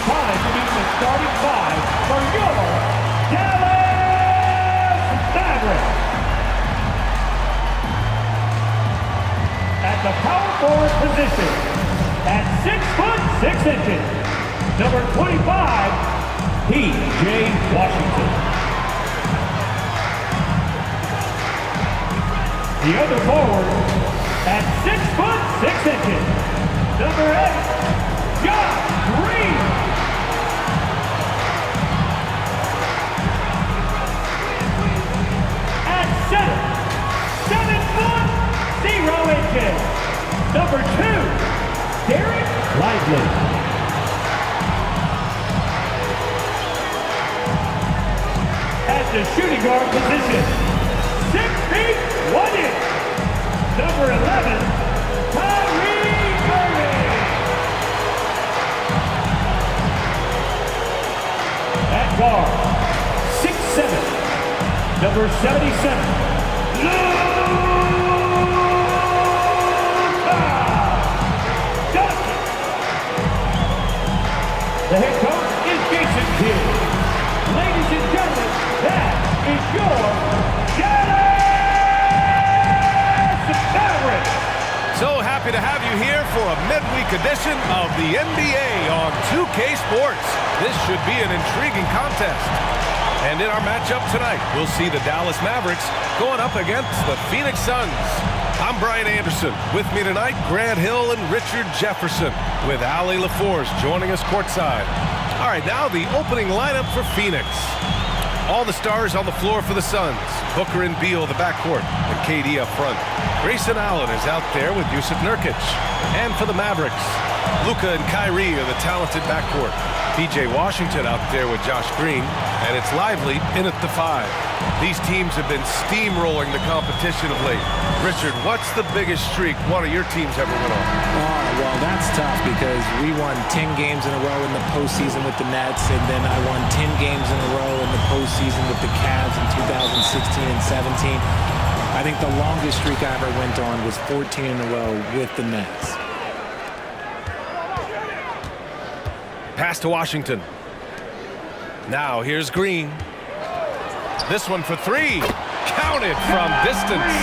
time to meet the starting five for your Dallas Mavericks. At the power forward position, at 6'6", number 25, P.J. Washington. The other forward, at 6'6", number 8, Josh Green. At center, 7'0", number 2, Derek Lively. At the shooting guard position, 6 feet 1 inch, number 11, Kyrie Irving. At guard, 6'7", number 77, the head coach is Jason Kidd. Ladies and gentlemen, that is your Dallas Mavericks. So happy to have you here for a midweek edition of the NBA on 2K Sports. This should be an intriguing contest. And in our matchup tonight, we'll see the Dallas Mavericks going up against the Phoenix Suns. I'm Brian Anderson. With me tonight, Grant Hill and Richard Jefferson, with Ali LaForce joining us courtside. All right, now the opening lineup for Phoenix. All the stars on the floor for the Suns. Booker and Beal, the backcourt, and KD up front. Grayson Allen is out there with Jusuf Nurkic. And for the Mavericks, Luka and Kyrie are the talented backcourt. P.J. Washington out there with Josh Green, and it's Lively in at the 5. These teams have been steamrolling the competition of late. Richard, what's the biggest streak one of your teams ever went on? Oh, well, that's tough because we won 10 games in a row in the postseason with the Nets, and then I won 10 games in a row in the postseason with the Cavs in 2016 and 17. I think the longest streak I ever went on was 14 in a row with the Nets. Pass to Washington. Now here's Green. This one for 3. Counted from distance.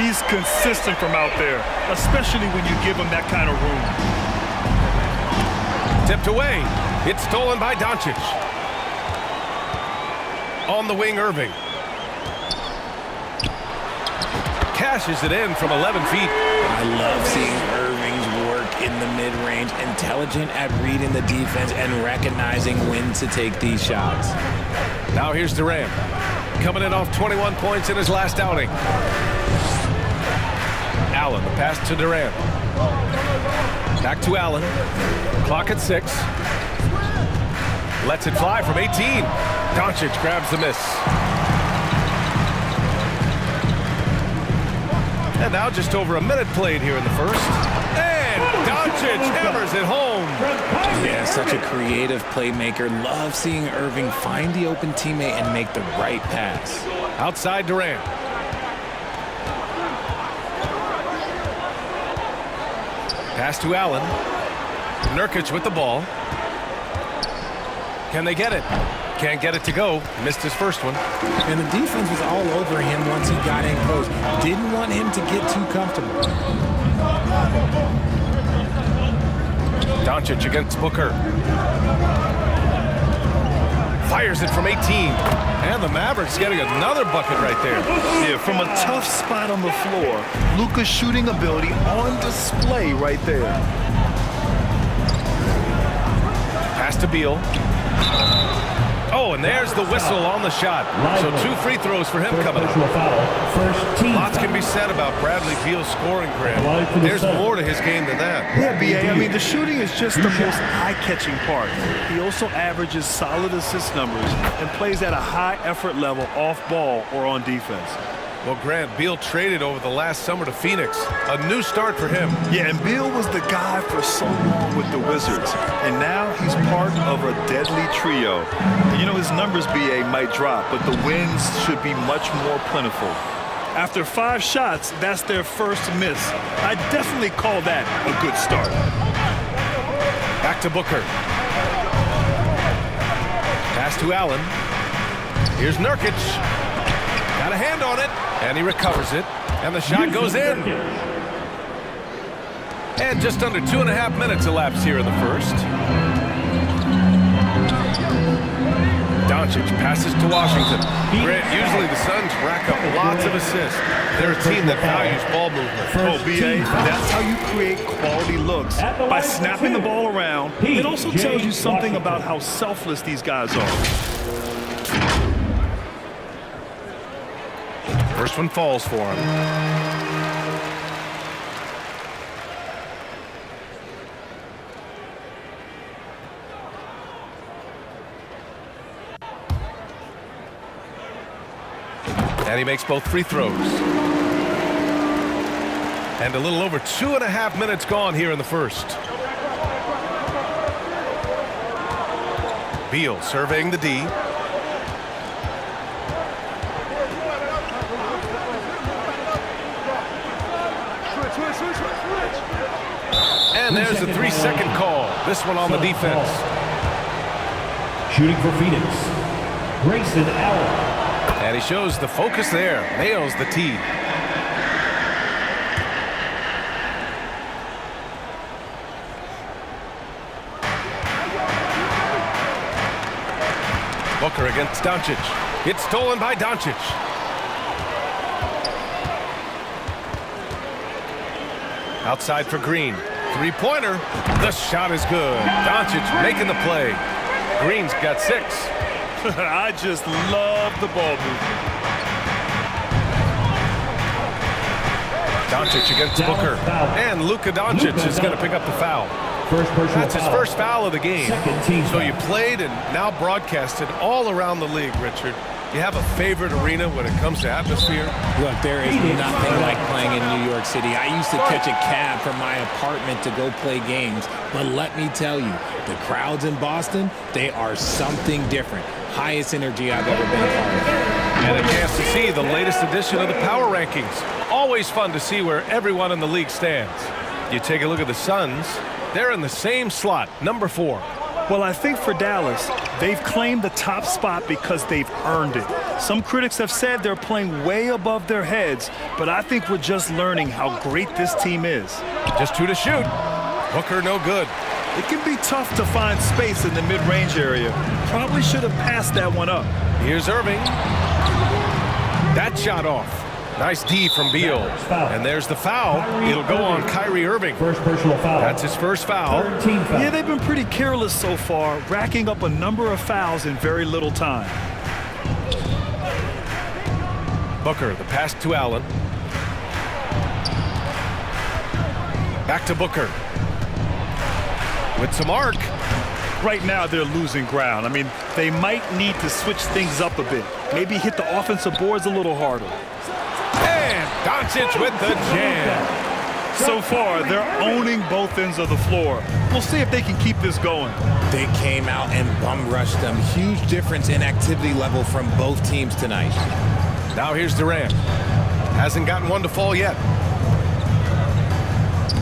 He's consistent from out there, especially when you give him that kind of room. Tipped away. It's stolen by Doncic. On the wing, Irving. Cashes it in from 11 feet. I love seeing Irving's work in the mid-range, intelligent at reading the defense and recognizing when to take these shots. Now here's Durant, coming in off 21 points in his last outing. Allen, the pass to Durant. Back to Allen. Clock at 6. Lets it fly from 18. Doncic grabs the miss. And now just over a minute played here in the first. And Doncic hammers it home. Yeah, such a creative playmaker. Love seeing Irving find the open teammate and make the right pass. Outside Durant. Pass to Allen. Nurkic with the ball. Can they get it? Can't get it to go. Missed his first one. And the defense was all over him once he got in close. Didn't want him to get too comfortable. Doncic against Booker. Fires it from 18. And the Mavericks getting another bucket right there. Yeah, from a tough spot on the floor. Luka's shooting ability on display right there. Pass to Beal. Oh, and there's the whistle on the shot. So 2 free throws for him coming up. Lots can be said about Bradley Beal's scoring, Grant. There's more to his game than that. Yeah, B.A., I mean, the shooting is just the most eye-catching part. He also averages solid assist numbers and plays at a high effort level off ball or on defense. Well, Grant, Beal traded over the last summer to Phoenix. A new start for him. Yeah, and Beal was the guy for so long with the Wizards. And now he's part of a deadly trio. And you know, his numbers, B.A., might drop, but the wins should be much more plentiful. After 5 shots, that's their first miss. I definitely call that a good start. Back to Booker. Pass to Allen. Here's Nurkic. Got a hand on it, and he recovers it, and the shot goes in. And just under 2.5 minutes elapsed here in the first. Doncic passes to Washington. Grant, usually the Suns rack up lots of assists. They're a team that values ball movement. Oh, B.A., that's how you create quality looks, by snapping the ball around. It also tells you something about how selfless these guys are. First one falls for him. And he makes both free throws. And a little over 2.5 minutes gone here in the first. Beal surveying the D. And there's a 3-second call. This one on the defense. Shooting for Phoenix, Grayson Allen. And he shows the focus there. Nails the tee. Booker against Doncic. It's stolen by Doncic. Outside for Green. Three-pointer. The shot is good. Doncic making the play. Green's got 6. I just love the ball movement. Doncic against Booker. And Luka Doncic is going to pick up the foul. That's his first foul of the game. So you played and now broadcasted all around the league, Richard. You have a favorite arena when it comes to atmosphere? Look, there is nothing like playing in New York City. I used to catch a cab from my apartment to go play games. But let me tell you, the crowds in Boston, they are something different. Highest energy I've ever been a part of. And a chance to see the latest edition of the power rankings. Always fun to see where everyone in the league stands. You take a look at the Suns. They're in the same slot, number 4. Well, I think for Dallas, they've claimed the top spot because they've earned it. Some critics have said they're playing way above their heads, but I think we're just learning how great this team is. Just 2 to shoot. Booker no good. It can be tough to find space in the mid-range area. Probably should have passed that one up. Here's Irving. That shot off. Nice D from Beal. And there's the foul. It'll go on Kyrie Irving. First personal foul. That's his first foul. Team foul. Yeah, they've been pretty careless so far, racking up a number of fouls in very little time. Booker, the pass to Allen. Back to Booker. With some arc. Right now, they're losing ground. I mean, they might need to switch things up a bit. Maybe hit the offensive boards a little harder. And Doncic with the jam. So far, they're owning both ends of the floor. We'll see if they can keep this going. They came out and bum rushed them. Huge difference in activity level from both teams tonight. Now here's Durant. Hasn't gotten one to fall yet.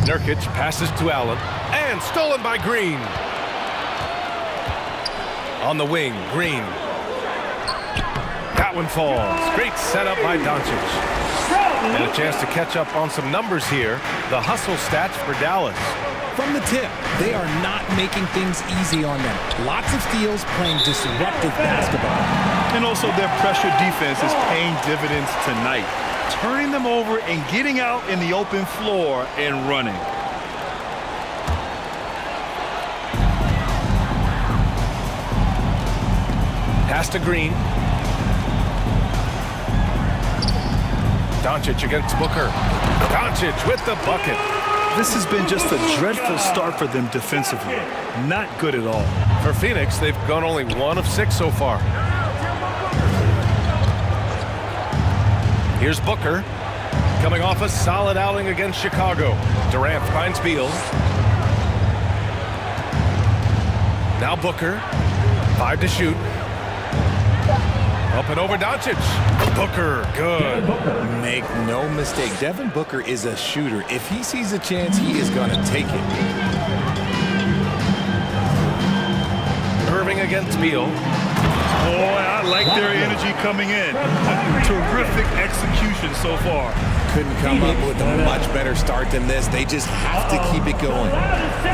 Nurkic passes to Allen. And stolen by Green. On the wing, Green. That one falls. Great setup by Doncic. And a chance to catch up on some numbers here. The hustle stats for Dallas. From the tip, they are not making things easy on them. Lots of steals, playing disruptive basketball. And also their pressure defense is paying dividends tonight. Turning them over and getting out in the open floor and running. Pass to Green. Doncic against Booker. Doncic with the bucket. This has been just a dreadful start for them defensively. Not good at all. For Phoenix, they've gone only 1 of 6 so far. Here's Booker. Coming off a solid outing against Chicago. Durant finds Beal. Now Booker. 5 to shoot. Up and over Doncic. Booker, good. Make no mistake, Devin Booker is a shooter. If he sees a chance, he is going to take it. Irving against Beal. Boy, I like their energy coming in. Terrific execution so far. Couldn't come up with a much better start than this. They just have to keep it going.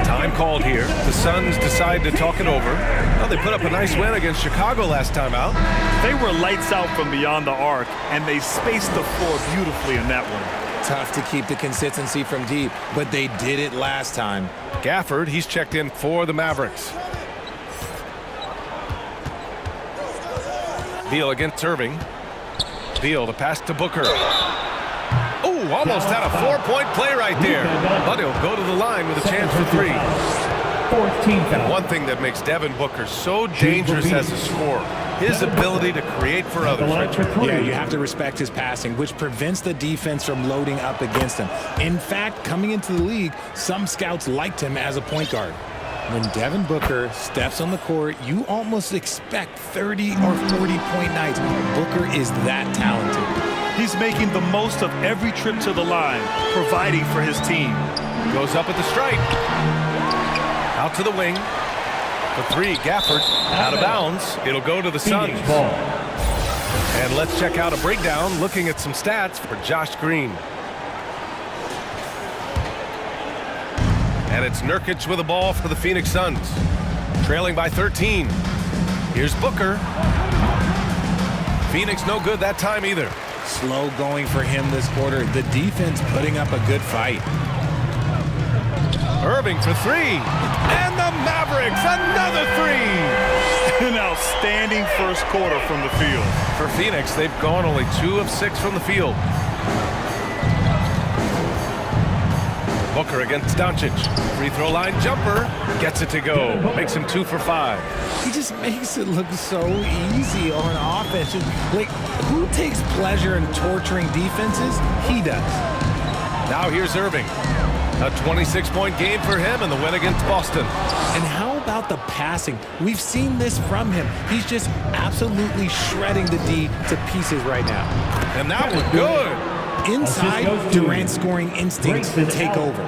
Time called here. The Suns decide to talk it over. Well, they put up a nice win against Chicago last time out. They were lights out from beyond the arc, and they spaced the floor beautifully in that one. Tough to keep the consistency from deep, but they did it last time. Gafford, he's checked in for the Mavericks. Beal against Irving. Beal, the pass to Booker. Oh, almost had a four-point play right there. But he'll go to the line with a chance for three. And one thing that makes Devin Booker so dangerous as a scorer, his ability to create for others. Yeah, you have to respect his passing, which prevents the defense from loading up against him. In fact, coming into the league, some scouts liked him as a point guard. When Devin Booker steps on the court, you almost expect 30 or 40-point nights. Booker is that talented. He's making the most of every trip to the line, providing for his team. Goes up at the stripe. Out to the wing. For three, Gafford out of bounds. It'll go to the Suns. And let's check out a breakdown looking at some stats for Josh Green. And it's Nurkic with the ball for the Phoenix Suns. Trailing by 13. Here's Booker. Phoenix no good that time either. Slow going for him this quarter. The defense putting up a good fight. Irving for three. And the Mavericks, another three. An outstanding first quarter from the field. For Phoenix, they've gone only 2 of 6 from the field. Booker against Doncic. Free throw line jumper. Gets it to go. Makes him 2 for 5. He just makes it look so easy on offense. Like, who takes pleasure in torturing defenses? He does. Now here's Irving. A 26-point game for him in the win against Boston. And how about the passing? We've seen this from him. He's just absolutely shredding the D to pieces right now. And that was good. Inside, Durant's scoring instincts take over,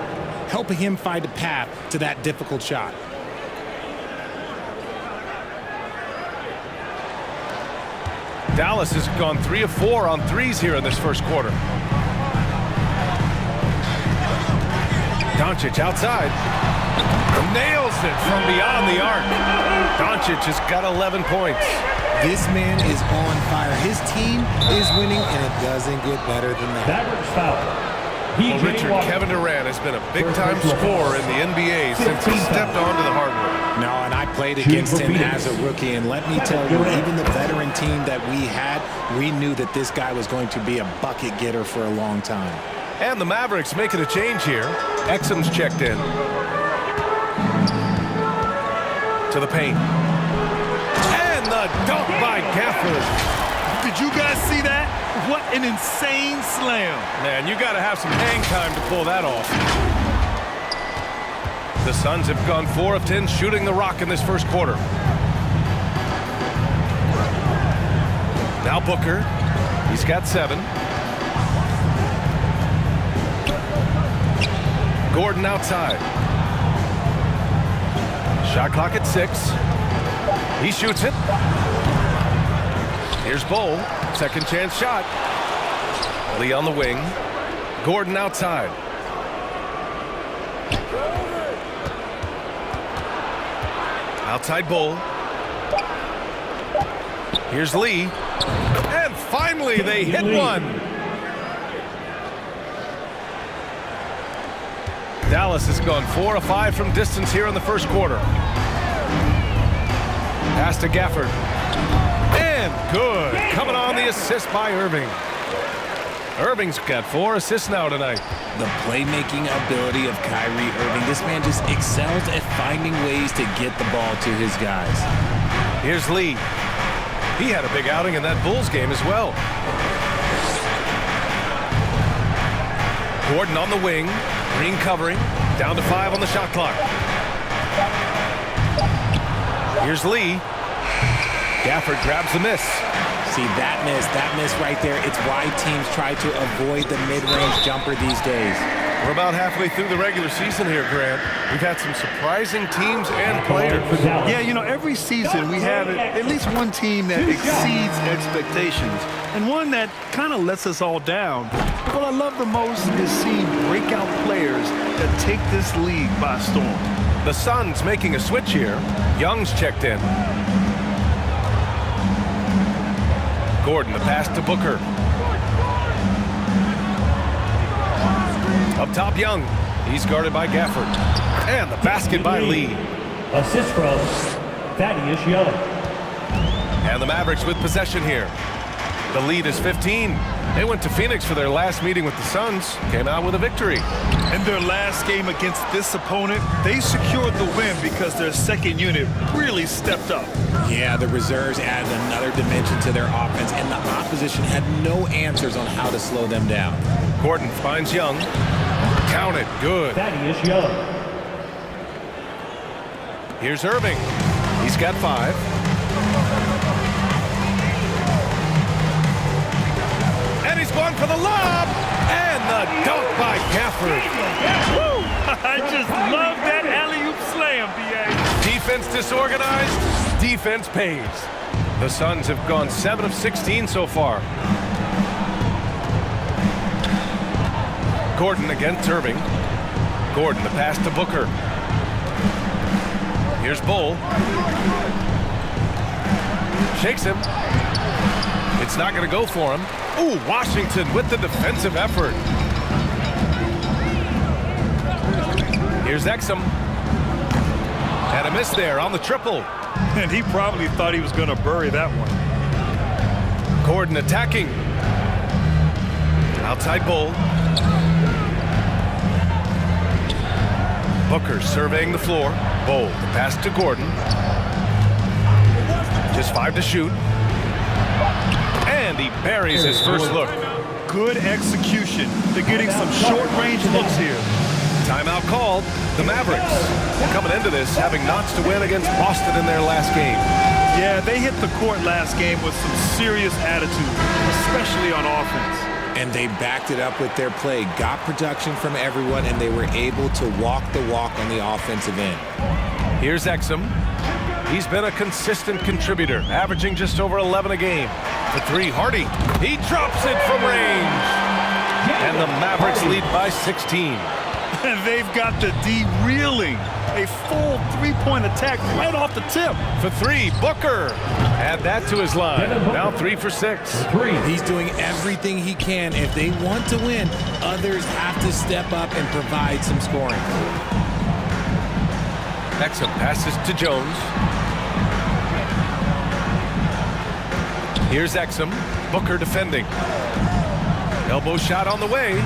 helping him find a path to that difficult shot. Dallas has gone 3 of 4 on threes here in this first quarter. Doncic outside. Nails it from beyond the arc. Doncic has got 11 points. This man is on fire. His team is winning, and it doesn't get better than that. Well, Richard, Kevin Durant has been a big-time scorer in the NBA since he stepped onto the hardwood. No, and I played against him as a rookie, and let me tell you, even the veteran team that we had, we knew that this guy was going to be a bucket getter for a long time. And the Mavericks making a change here. Exum's checked in. To the paint. And the dunk by Gafford. Did you guys see that? What an insane slam. Man, you got to have some hang time to pull that off. The Suns have gone 4 of 10 shooting the rock in this first quarter. Now Booker. He's got 7. Gordon outside. Shot clock at 6. He shoots it. Here's Bowl. Second chance shot. Lee on the wing. Gordon outside. Outside Bowl. Here's Lee. And finally they hit one. Dallas has gone 4 of 5 from distance here in the first quarter. Pass to Gafford. And good. Coming on the assist by Irving. Irving's got 4 assists now tonight. The playmaking ability of Kyrie Irving. This man just excels at finding ways to get the ball to his guys. Here's Lee. He had a big outing in that Bulls game as well. Gordon on the wing. Green covering. Down to 5 on the shot clock. Here's Lee. Gafford grabs the miss. See, that miss right there, it's why teams try to avoid the mid-range jumper these days. We're about halfway through the regular season here, Grant. We've had some surprising teams and players. Yeah, you know, every season we have at least one team that exceeds expectations and one that kind of lets us all down. What I love the most is seeing breakout players that take this league by storm. The Suns making a switch here. Young's checked in. Gordon, the pass to Booker. Up top, Young. He's guarded by Gafford. And the basket by Lee. Assist from Thaddeus Young. And the Mavericks with possession here. The lead is 15. They went to Phoenix for their last meeting with the Suns. Came out with a victory. In their last game against this opponent, they secured the win because their second unit really stepped up. Yeah, the reserves added another dimension to their offense, and the opposition had no answers on how to slow them down. Gordon finds Young. Count it. Good. Thaddeus Young. Here's Irving. He's got 5. And he's going for the lob. And the dunk by Gafford. Woo! I just love that alley-oop slam, B.A. Defense disorganized. Defense pays. The Suns have gone 7 of 16 so far. Gordon against Irving. Gordon, the pass to Booker. Here's Bull. Shakes him. It's not going to go for him. Ooh, Washington with the defensive effort. Here's Exum. And a miss there on the triple. And he probably thought he was going to bury that one. Gordon attacking. Outside Bull. Booker surveying the floor. Bull, the pass to Gordon. Just 5 to shoot. And he buries his first look. Good execution. They're getting some short-range looks here. Timeout called. The Mavericks coming into this having knots to win against Boston in their last game. Yeah, they hit the court last game with some serious attitude, especially on offense. And they backed it up with their play, got production from everyone, and they were able to walk the walk on the offensive end. Here's Exum. He's been a consistent contributor, averaging just over 11 a game. For 3, Hardy. He drops it from range. And the Mavericks lead by 16. And they've got the D reeling. A full 3-point attack right off the tip. For 3, Booker. Add that to his line. Now 3 for 6. He's doing everything he can. If they want to win, others have to step up and provide some scoring. Exum passes to Jones. Here's Exum. Booker defending. Elbow shot on the way.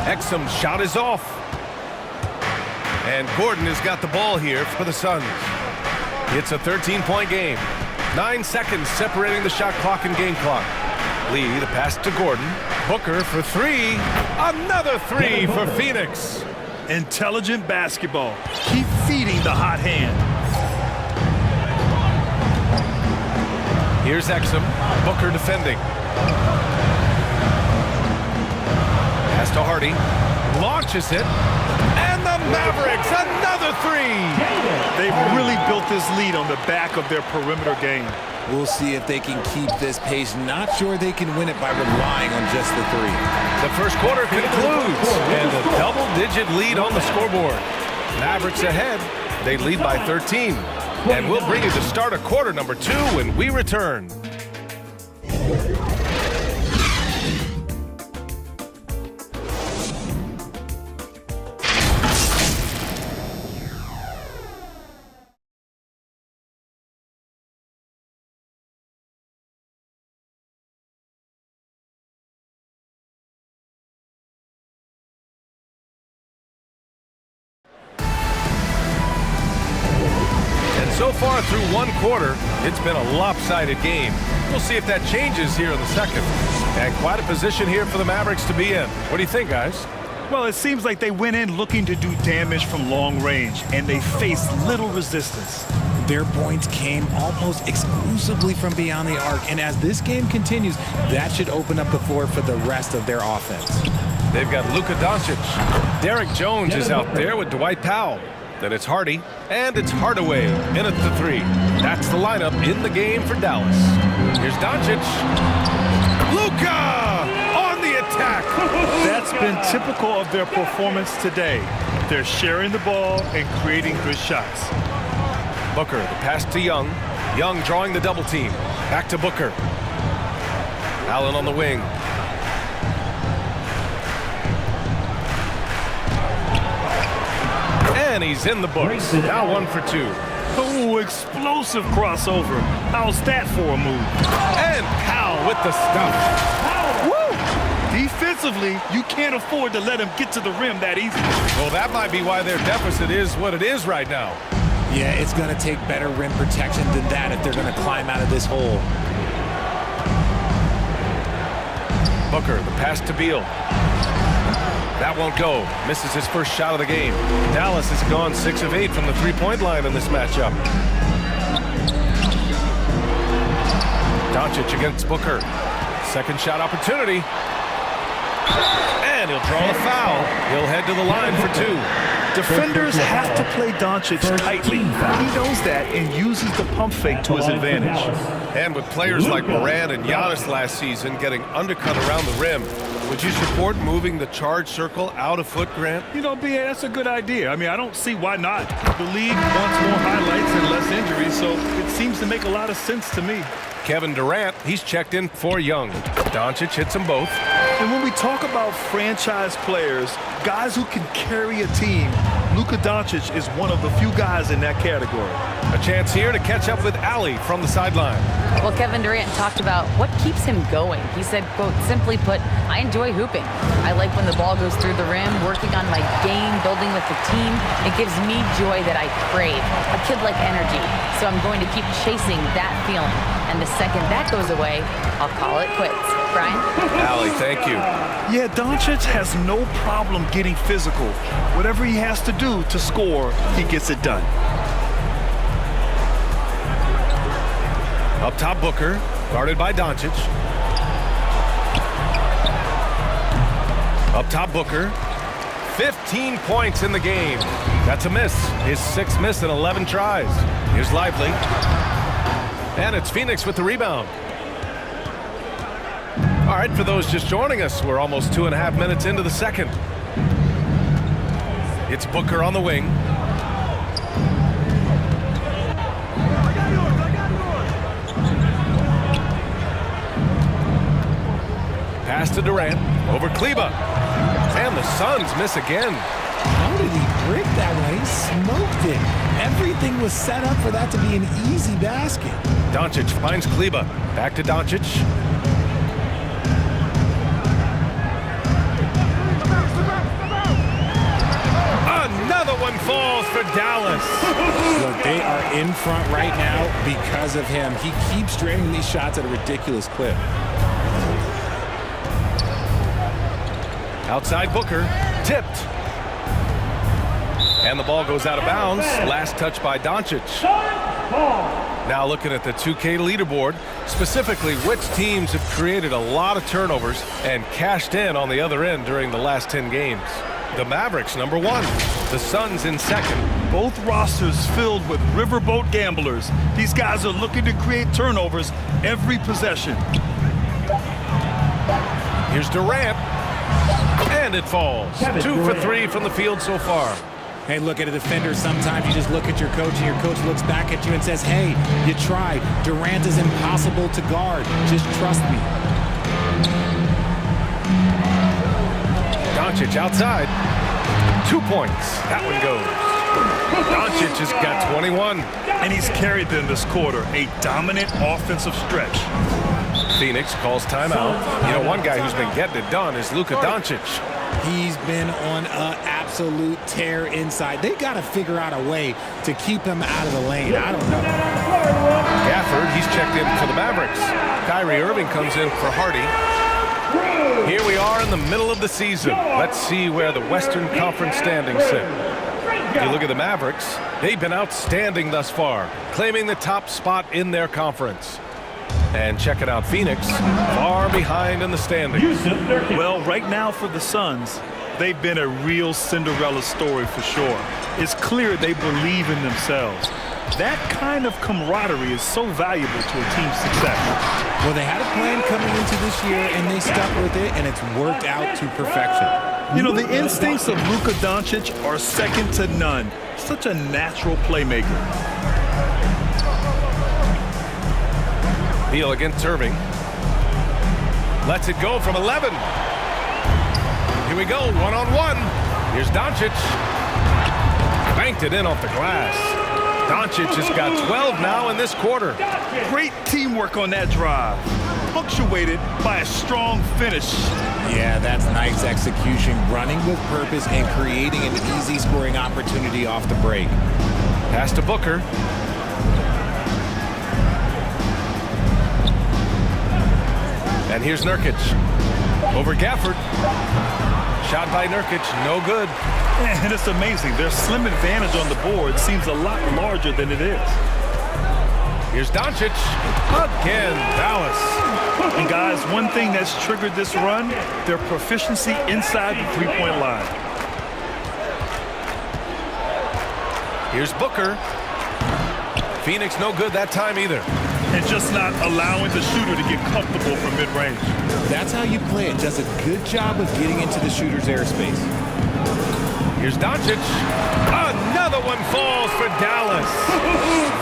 Exum's shot is off. And Gordon has got the ball here for the Suns. It's a 13-point game. 9 seconds separating the shot clock and game clock. Lee, the pass to Gordon. Booker for 3. Another 3 for Phoenix. Intelligent basketball. Keep feeding the hot hand. Here's Exum. Booker defending. Pass to Hardy. Launches it. And the Mavericks, another 3. They've really built this lead on the back of their perimeter game. We'll see if they can keep this pace. Not sure they can win it by relying on just the 3. The first quarter concludes, and a double-digit lead on the scoreboard. Mavericks ahead. They lead by 13. And we'll bring you the start of quarter number 2 when we return. So far through 1 quarter, it's been a lopsided game. We'll see if that changes here in the second. And quite a position here for the Mavericks to be in. What do you think, guys? Well, it seems like they went in looking to do damage from long range, and they faced little resistance. Their points came almost exclusively from beyond the arc, and as this game continues, that should open up the floor for the rest of their offense. They've got Luka Doncic. Derek Jones is out there with Dwight Powell. Then it's Hardy, and it's Hardaway in at the three. That's the lineup in the game for Dallas. Here's Doncic. Luka on the attack. That's been typical of their performance today. They're sharing the ball and creating good shots. Booker, the pass to Young. Young drawing the double team. Back to Booker. Allen on the wing. And he's in the books. Now 1 for 2. Oh, explosive crossover. How's that for a move? And Powell with the stuff. Woo! Defensively, you can't afford to let him get to the rim that easily. Well, that might be why their deficit is what it is right now. Yeah, it's going to take better rim protection than that if they're going to climb out of this hole. Booker, the pass to Beal. That won't go. Misses his first shot of the game. Dallas has gone 6 of 8 from the three-point line in this matchup. Doncic against Booker. Second shot opportunity. And he'll draw the foul. He'll head to the line for 2. Defenders have to play Doncic tightly. He knows that and uses the pump fake to his advantage. And with players like Morant and Giannis last season getting undercut around the rim, would you support moving the charge circle out a foot, Grant? You know, B.A., that's a good idea. I mean, I don't see why not. The league wants more highlights and less injuries, so it seems to make a lot of sense to me. Kevin Durant, he's checked in for Young. Doncic hits them both. And when we talk about franchise players, guys who can carry a team, Luka Doncic is one of the few guys in that category. A chance here to catch up with Allie from the sideline. Well, Kevin Durant talked about what keeps him going. He said, quote, simply put, I enjoy hooping. I like when the ball goes through the rim, working on my game, building with the team. It gives me joy that I crave. A kid like energy. So I'm going to keep chasing that feeling. And the second that goes away, I'll call it quits. Brian? Allie, thank you. Yeah, Doncic has no problem getting physical. Whatever he has to do to score, he gets it done. Up top, Booker, guarded by Doncic. Up top, Booker. 15 points in the game. That's a miss. His 6th miss in 11 tries. Here's Lively. And it's Phoenix with the rebound. All right, for those just joining us, we're almost 2.5 minutes into the second. It's Booker on the wing. Pass to Durant, over Kleba. And the Suns miss again. How did he break that one? He smoked it. Everything was set up for that to be an easy basket. Doncic finds Kleba. Back to Doncic. Another one falls for Dallas. Look, they are in front right now because of him. He keeps draining these shots at a ridiculous clip. Outside Booker, tipped. And the ball goes out of bounds. Last touch by Doncic. Now looking at the 2K leaderboard, specifically which teams have created a lot of turnovers and cashed in on the other end during the last 10 games. The Mavericks, number 1. The Suns in 2nd. Both rosters filled with riverboat gamblers. These guys are looking to create turnovers every possession. Here's Durant. And it falls. 2 for 3 from the field so far. Hey, look at a defender. Sometimes you just look at your coach and your coach looks back at you and says, hey, you tried. Durant is impossible to guard. Just trust me. Doncic outside. 2 points. That one goes. Doncic has got 21. And he's carried them this quarter. A dominant offensive stretch. Phoenix calls timeout. You know, one guy who's been getting it done is Luka Doncic. He's been on an absolute tear inside. They got to figure out a way to keep him out of the lane. I don't know. Gafford, he's checked in for the Mavericks. Kyrie Irving comes in for Hardy. Here we are in the middle of the season. Let's see where the Western Conference standings sit. You look at the Mavericks, they've been outstanding thus far, claiming the top spot in their conference. And checking out Phoenix, far behind in the standings. Well, right now for the Suns, they've been a real Cinderella story for sure. It's clear they believe in themselves. That kind of camaraderie is so valuable to a team's success. Well, they had a plan coming into this year, and they stuck with it, and it's worked out to perfection. You know, the instincts of Luka Doncic are second to none. Such a natural playmaker. Beal against Irving. Lets it go from 11. Here we go, one-on-one. Here's Doncic. Banked it in off the glass. Doncic has got 12 now in this quarter. Great teamwork on that drive, punctuated by a strong finish. Yeah, that's nice execution, running with purpose and creating an easy scoring opportunity off the break. Pass to Booker. And here's Nurkic. Over Gafford. Shot by Nurkic, no good. And it's amazing. Their slim advantage on the board seems a lot larger than it is. Here's Doncic. Again, Dallas. And guys, one thing that's triggered this run, their proficiency inside the three-point line. Here's Booker. Phoenix no good that time either. And just not allowing the shooter to get comfortable from mid-range. That's how you play it. Does a good job of getting into the shooter's airspace. Here's Doncic. Another one falls for Dallas.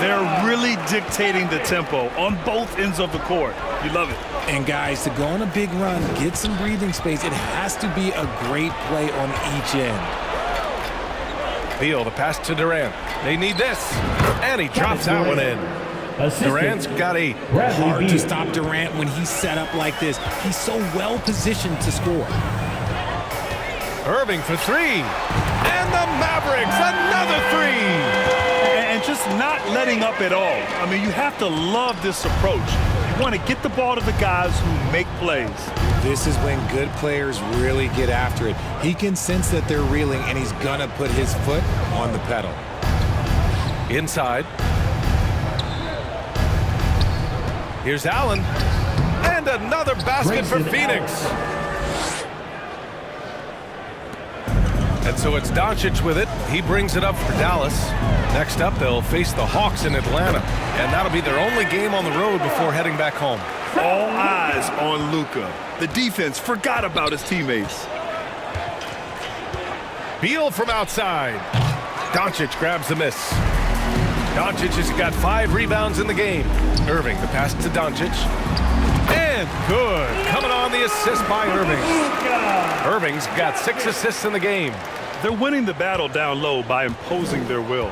They're really dictating the tempo on both ends of the court. You love it. And guys, to go on a big run, get some breathing space, it has to be a great play on each end. Beal, the pass to Durant. They need this. And he drops that one in. Durant's got 8. Hard to stop Durant when he's set up like this. He's so well positioned to score. Irving for 3. And the Mavericks, another 3. And just not letting up at all. I mean, you have to love this approach. You want to get the ball to the guys who make plays. This is when good players really get after it. He can sense that they're reeling, and he's going to put his foot on the pedal. Inside. Here's Allen. And another basket for Phoenix. And so it's Doncic with it. He brings it up for Dallas. Next up, they'll face the Hawks in Atlanta. And that'll be their only game on the road before heading back home. All eyes on Luka. The defense forgot about his teammates. Beal from outside. Doncic grabs the miss. Doncic has got 5 rebounds in the game. Irving, the pass to Doncic. And good. Coming on the assist by Irving. Irving's got 6 assists in the game. They're winning the battle down low by imposing their will.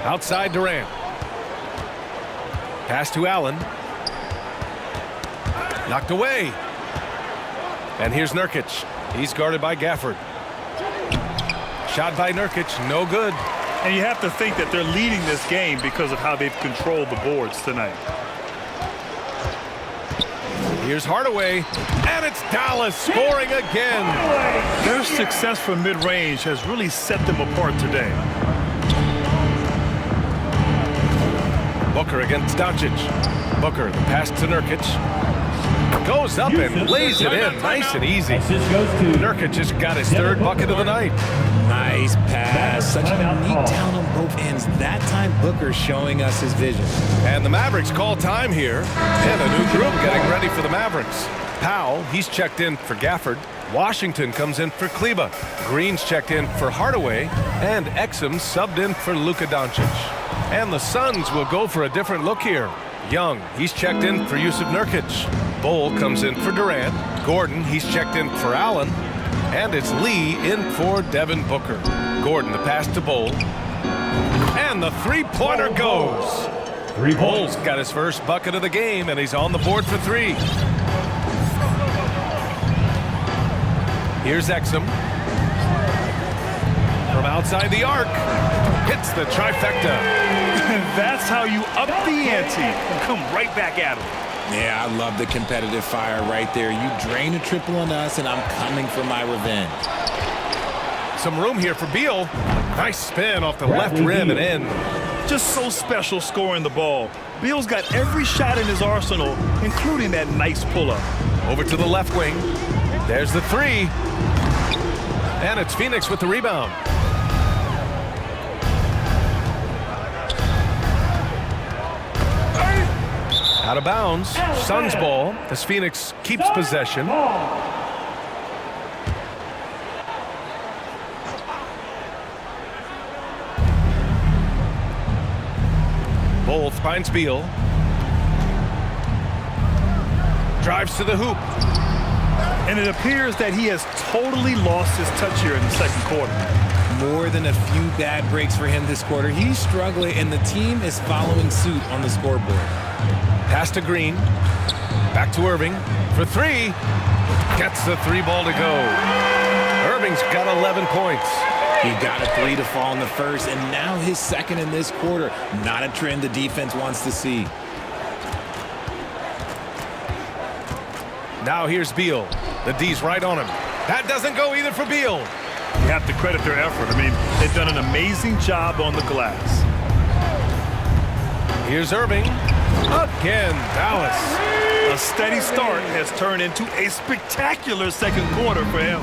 Outside Durant. Pass to Allen. Knocked away. And here's Nurkic. He's guarded by Gafford. Shot by Nurkic, no good. And you have to think that they're leading this game because of how they've controlled the boards tonight. Here's Hardaway, and it's Dallas scoring again. Their success from mid-range has really set them apart today. Booker against Doncic. Booker, the pass to Nurkic. Goes up and lays it in, nice and easy. Nurkic just got his 3rd bucket of the night. Nice pass. Such a neat down on both ends. That time, Booker showing us his vision. And the Mavericks call time here. And a new group getting ready for the Mavericks. Powell, he's checked in for Gafford. Washington comes in for Kleba. Green's checked in for Hardaway. And Exum subbed in for Luka Doncic. And the Suns will go for a different look here. Young, he's checked in for Yusuf Nurkic. Bull comes in for Durant. Gordon, he's checked in for Allen. And it's Lee in for Devin Booker. Gordon, the pass to Bull. And the three-pointer goes. Bull's got his first bucket of the game, and he's on the board for 3. Here's Exum. From outside the arc. Hits the trifecta. That's how you up the ante and come right back at him. Yeah, I love the competitive fire right there. You drain a triple on us, and I'm coming for my revenge. some room here for Beal. Nice spin off the left rim and in. Just so special scoring the ball. Beal's got every shot in his arsenal, including that nice pull-up. Over to the left wing. There's the three. And it's Phoenix with the rebound. Out of bounds. Suns ball as Phoenix keeps possession. Both finds Beal. Drives to the hoop. And it appears that he has totally lost his touch here in the second quarter. More than a few bad breaks for him this quarter. He's struggling, and the team is following suit on the scoreboard. Pass to Green. Back to Irving for three. Gets the three ball to go. Irving's got 11 points. He got a three to fall in the first, and now his second in this quarter. Not a trend the defense wants to see. Now here's Beal. The D's right on him. That doesn't go either for Beal. You have to credit their effort. I mean, they've done an amazing job on the glass. Here's Irving. Again, Dallas. A steady start has turned into a spectacular second quarter for him.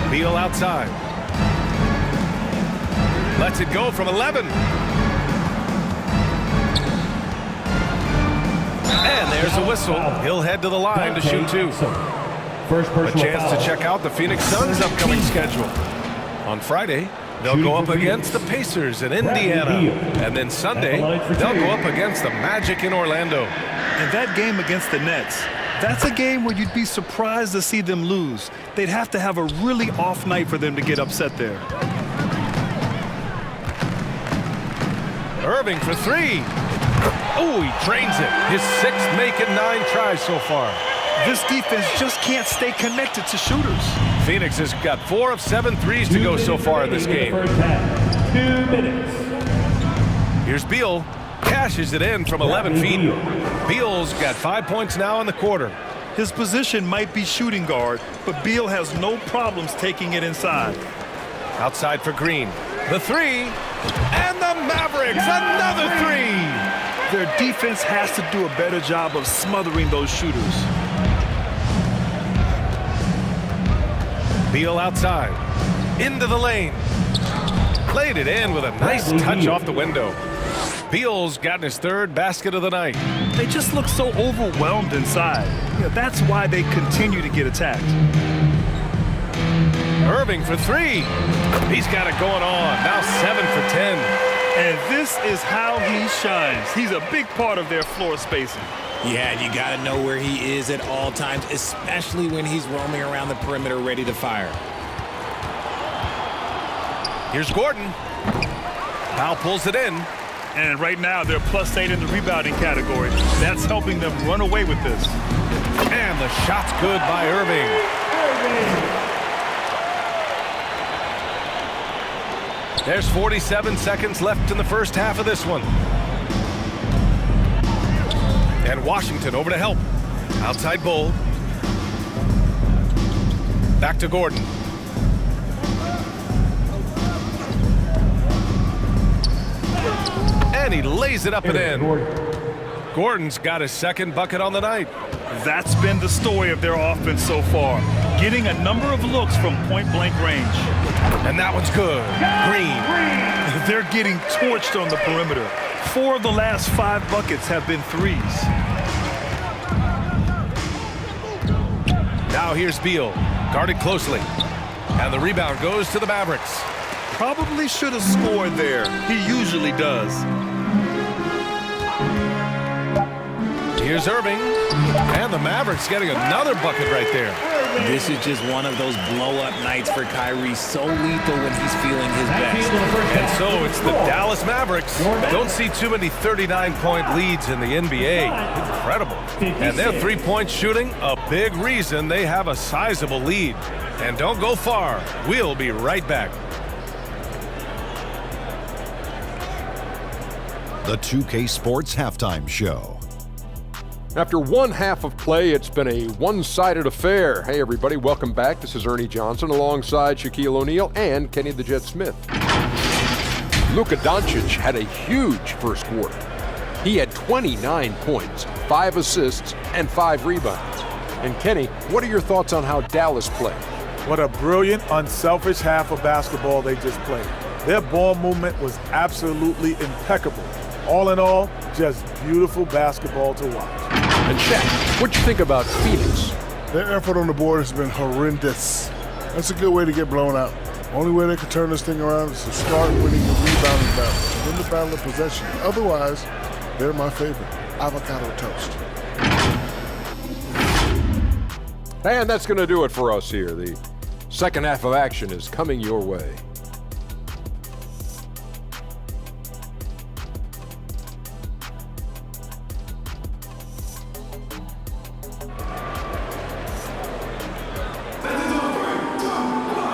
Beal outside. Lets it go from 11. And there's a whistle. He'll head to the line to shoot two. A chance to check out the Phoenix Suns' upcoming schedule. On Friday, they'll go up against the Pacers in Indiana. And then Sunday, they'll go up against the Magic in Orlando. And that game against the Nets, that's a game where you'd be surprised to see them lose. They'd have to have a really off night for them to get upset there. Irving for three. Oh, he drains it. His sixth making 9 tries so far. This defense just can't stay connected to shooters. Phoenix has got 4 of 7 threes to go so far in this game. 2 minutes. Here's Beal. Cashes it in from 11 feet. Beal's got 5 points now in the quarter. His position might be shooting guard, but Beal has no problems taking it inside. Outside for Green. The three. And the Mavericks, another three. Their defense has to do a better job of smothering those shooters. Beal outside. Into the lane. Laid it in with a nice touch off the window. Beal's gotten his 3rd basket of the night. They just look so overwhelmed inside. Yeah, that's why they continue to get attacked. Irving for three. He's got it going on. Now 7 for 10. And this is how he shines. He's a big part of their floor spacing. Yeah, you got to know where he is at all times, especially when he's roaming around the perimeter ready to fire. Here's Gordon. Powell pulls it in. And right now, they're +8 in the rebounding category. That's helping them run away with this. And the shot's good by Irving. There's 47 seconds left in the first half of this one. And Washington over to help. Outside Bull. Back to Gordon. And he lays it up and in. Gordon's got his 2nd bucket on the night. That's been the story of their offense so far. Getting a number of looks from point-blank range. And that one's good. Green. They're getting torched on the perimeter. 4 of the last 5 buckets have been threes. Now here's Beal. Guarded closely. And the rebound goes to the Mavericks. Probably should have scored there. He usually does. Here's Irving. And the Mavericks getting another bucket right there. This is just one of those blow-up nights for Kyrie. So lethal when he's feeling his best. And so it's the Dallas Mavericks. Don't see too many 39-point leads in the NBA. Incredible. And their three-point shooting, a big reason they have a sizable lead. And don't go far. We'll be right back. The 2K Sports Halftime Show. After one half of play, it's been a one-sided affair. Hey, everybody, welcome back. This is Ernie Johnson alongside Shaquille O'Neal and Kenny the Jet Smith. Luka Doncic had a huge first quarter. He had 29 points, 5 assists, and 5 rebounds. And Kenny, what are your thoughts on how Dallas played? What a brilliant, unselfish half of basketball they just played. Their ball movement was absolutely impeccable. All in all, just beautiful basketball to watch. And Shaq, what you think about Phoenix? Their effort on the board has been horrendous. That's a good way to get blown out. Only way they can turn this thing around is to start winning the rebounding battle, win the battle of possession. Otherwise, they're my favorite. Avocado toast. And that's going to do it for us here. The second half of action is coming your way.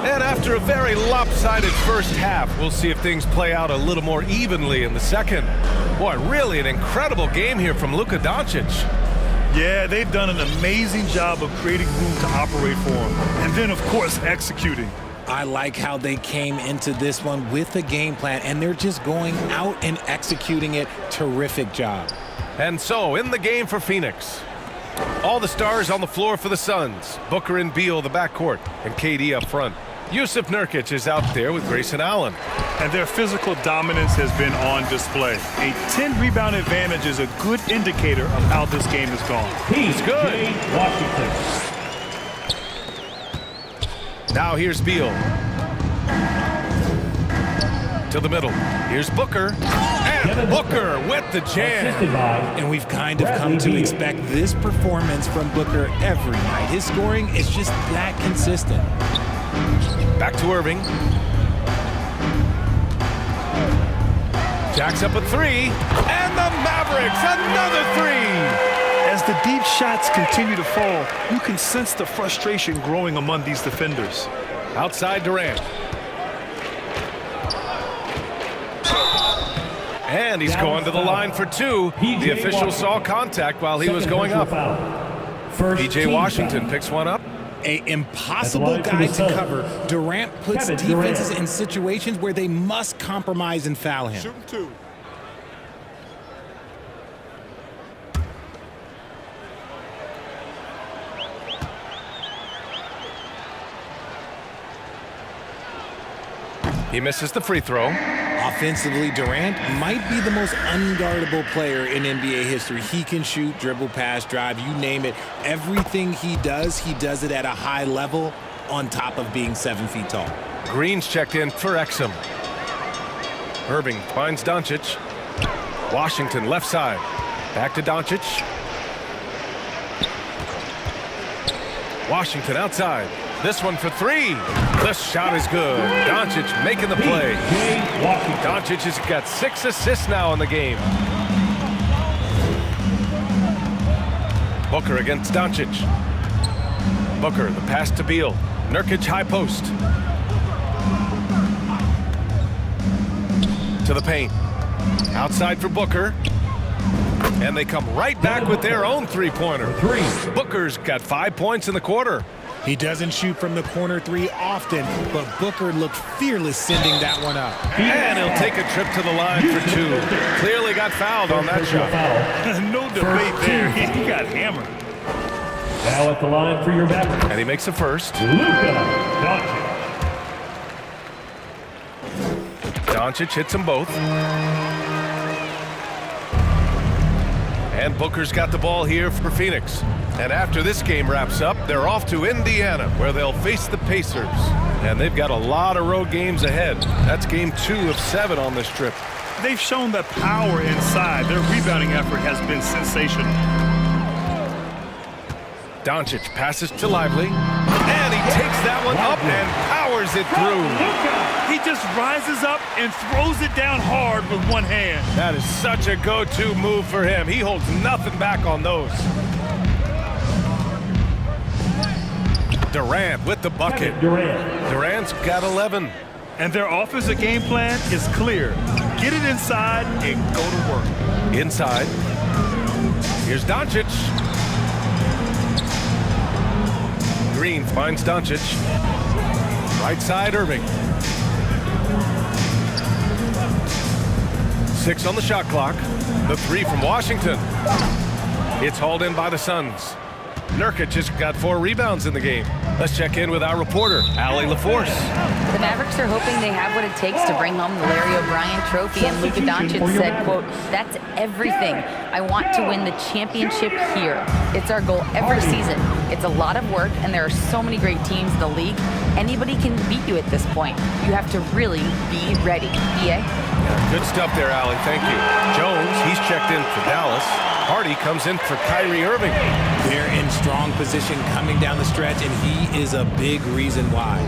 And after a very lopsided first half, we'll see if things play out a little more evenly in the second. Boy, really an incredible game here from Luka Doncic. Yeah, they've done an amazing job of creating room to operate for him. And then, of course, executing. I like how they came into this one with a game plan, and they're just going out and executing it. Terrific job. And so, in the game for Phoenix, all the stars on the floor for the Suns. Booker and Beal, the backcourt, and KD up front. Yusuf Nurkic is out there with Grayson Allen. And their physical dominance has been on display. A 10-rebound advantage is a good indicator of how this game has gone. He's good. Washington. Now here's Beal. To the middle. Here's Booker. And Booker with the jam. Assisted by And we've kind of come to expect this performance from Booker every night. His scoring is just that consistent. Back to Irving. Jacks up a three. And the Mavericks, another three. As the deep shots continue to fall, you can sense the frustration growing among these defenders. Outside Durant. And he's going to the line for two. The official saw contact while he was going up. P.J. Washington picks one up. An impossible guy to cover. Durant puts defenses in situations where they must compromise and foul him. Shooting two. He misses the free throw. Offensively, Durant might be the most unguardable player in NBA history. He can shoot, dribble, pass, drive, you name it. Everything he does it at a high level on top of being 7 feet tall. Green's checked in for Exum. Irving finds Doncic. Washington left side. Back to Doncic. Washington outside. This one for three. This shot is good. Doncic making the play. Doncic has got 6 assists now in the game. Booker against Doncic. Booker, the pass to Beal. Nurkic high post. To the paint. Outside for Booker. And they come right back with their own three-pointer. Booker's got 5 points in the quarter. He doesn't shoot from the corner three often, but Booker looked fearless sending that one up. And he'll take a trip to the line for two. Clearly got fouled on that shot. No debate there. He got hammered. Now at the line for your back. And he makes the first. Luka Doncic. Doncic hits them both. And Booker's got the ball here for Phoenix. And after this game wraps up, they're off to Indiana, where they'll face the Pacers. And they've got a lot of road games ahead. That's game 2 of 7 on this trip. They've shown that power inside. Their rebounding effort has been sensational. Doncic passes to Lively. And he takes that one up and powers it through. He just rises up and throws it down hard with one hand. That is such a go-to move for him. He holds nothing back on those. Durant with the bucket. Durant's got 11. And their offensive game plan is clear. Get it inside and go to work. Inside. Here's Doncic. Green finds Doncic. Right side, Irving. 6 on the shot clock. The 3 from Washington. It's hauled in by the Suns. Nurkic has got 4 rebounds in the game. Let's check in with our reporter, Allie LaForce. The Mavericks are hoping they have what it takes to bring home the Larry O'Brien trophy, and Luka Doncic said, quote, "That's everything. I want to win the championship here. It's our goal every season. It's a lot of work, and there are so many great teams in the league. Anybody can beat you at this point. You have to really be ready." BA? Yeah, good stuff there, Allie. Thank you. Jones, he's checked in for Dallas. Hardy comes in for Kyrie Irving. They're in strong position coming down the stretch, and he is a big reason why.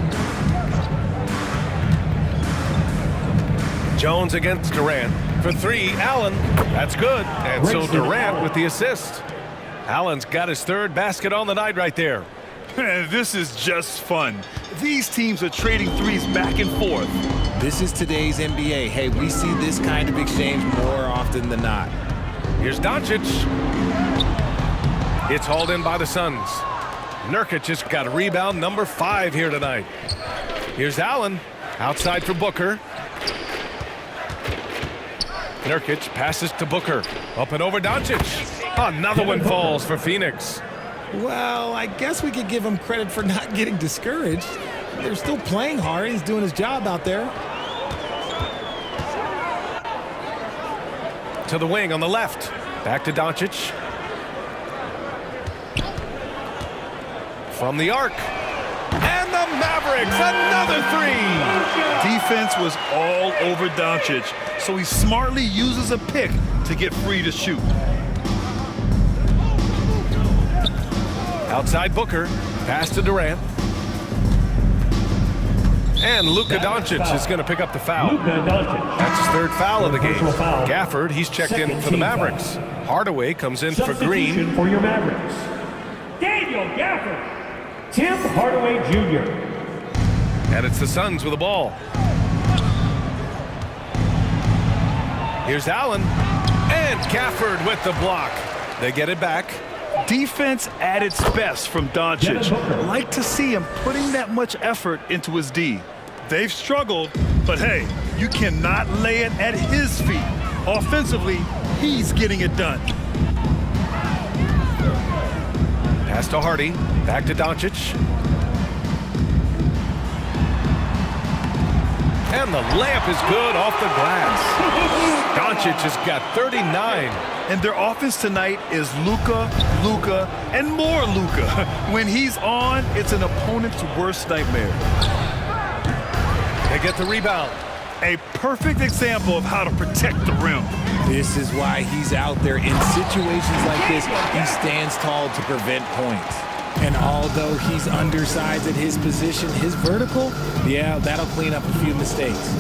Jones against Durant. For 3, Allen. That's good. And so Durant with the assist. Allen's got his 3rd basket on the night right there. This is just fun. These teams are trading threes back and forth. This is today's NBA. Hey, we see this kind of exchange more often than not. Here's Doncic. It's hauled in by the Suns. Nurkic has got a rebound number 5 here tonight. Here's Allen. Outside for Booker. Nurkic passes to Booker. Up and over Doncic. Another one falls for Phoenix. Well, I guess we could give him credit for not getting discouraged. They're still playing hard. He's doing his job out there. To the wing on the left. Back to Doncic. From the arc. And the Mavericks, another 3. Defense was all over Doncic, so he smartly uses a pick to get free to shoot. Outside Booker. Pass to Durant. And Luka Doncic is going to pick up the foul. That's his 3rd foul of the game. Gafford, he's checked in for the Mavericks. Hardaway comes in for Green. For your Mavericks, Daniel Gafford. Tim Hardaway Jr. And it's the Suns with the ball. Here's Allen. And Gafford with the block. They get it back. Defense at its best from Doncic. Like to see him putting that much effort into his D. They've struggled, but hey, you cannot lay it at his feet. Offensively, he's getting it done. Pass to Hardy. Back to Doncic. And the layup is good off the glass. Doncic has got 39. And their offense tonight is Luka, Luka, and more Luka. When he's on, it's an opponent's worst nightmare. They get the rebound. A perfect example of how to protect the rim. This is why he's out there in situations like this. He stands tall to prevent points. And although he's undersized at his position, his vertical, yeah, that'll clean up a few mistakes.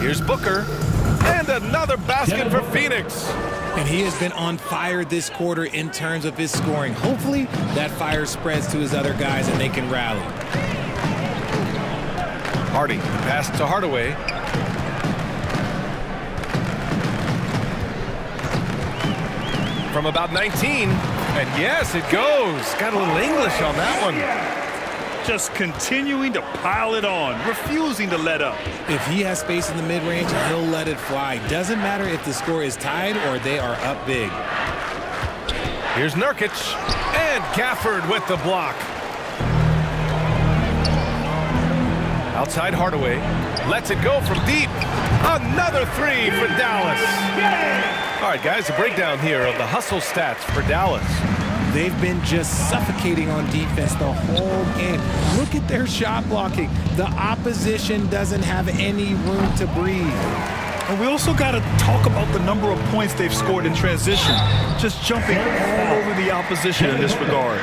Here's Booker. And another basket for Phoenix. And he has been on fire this quarter in terms of his scoring. Hopefully that fire spreads to his other guys and they can rally. Hardy, pass to Hardaway. From about 19. And yes, it goes. Got a little English on that one. Just continuing to pile it on, refusing to let up. If he has space in the mid-range, he'll let it fly. Doesn't matter if the score is tied or they are up big. Here's Nurkic. And Gafford with the block. Outside Hardaway. Lets it go from deep. Another 3 for Dallas. All right, guys, a breakdown here of the hustle stats for Dallas. They've been just suffocating on defense the whole game. Look at their shot blocking. The opposition doesn't have any room to breathe. And we also got to talk about the number of points they've scored in transition. Just jumping all over the opposition in this regard.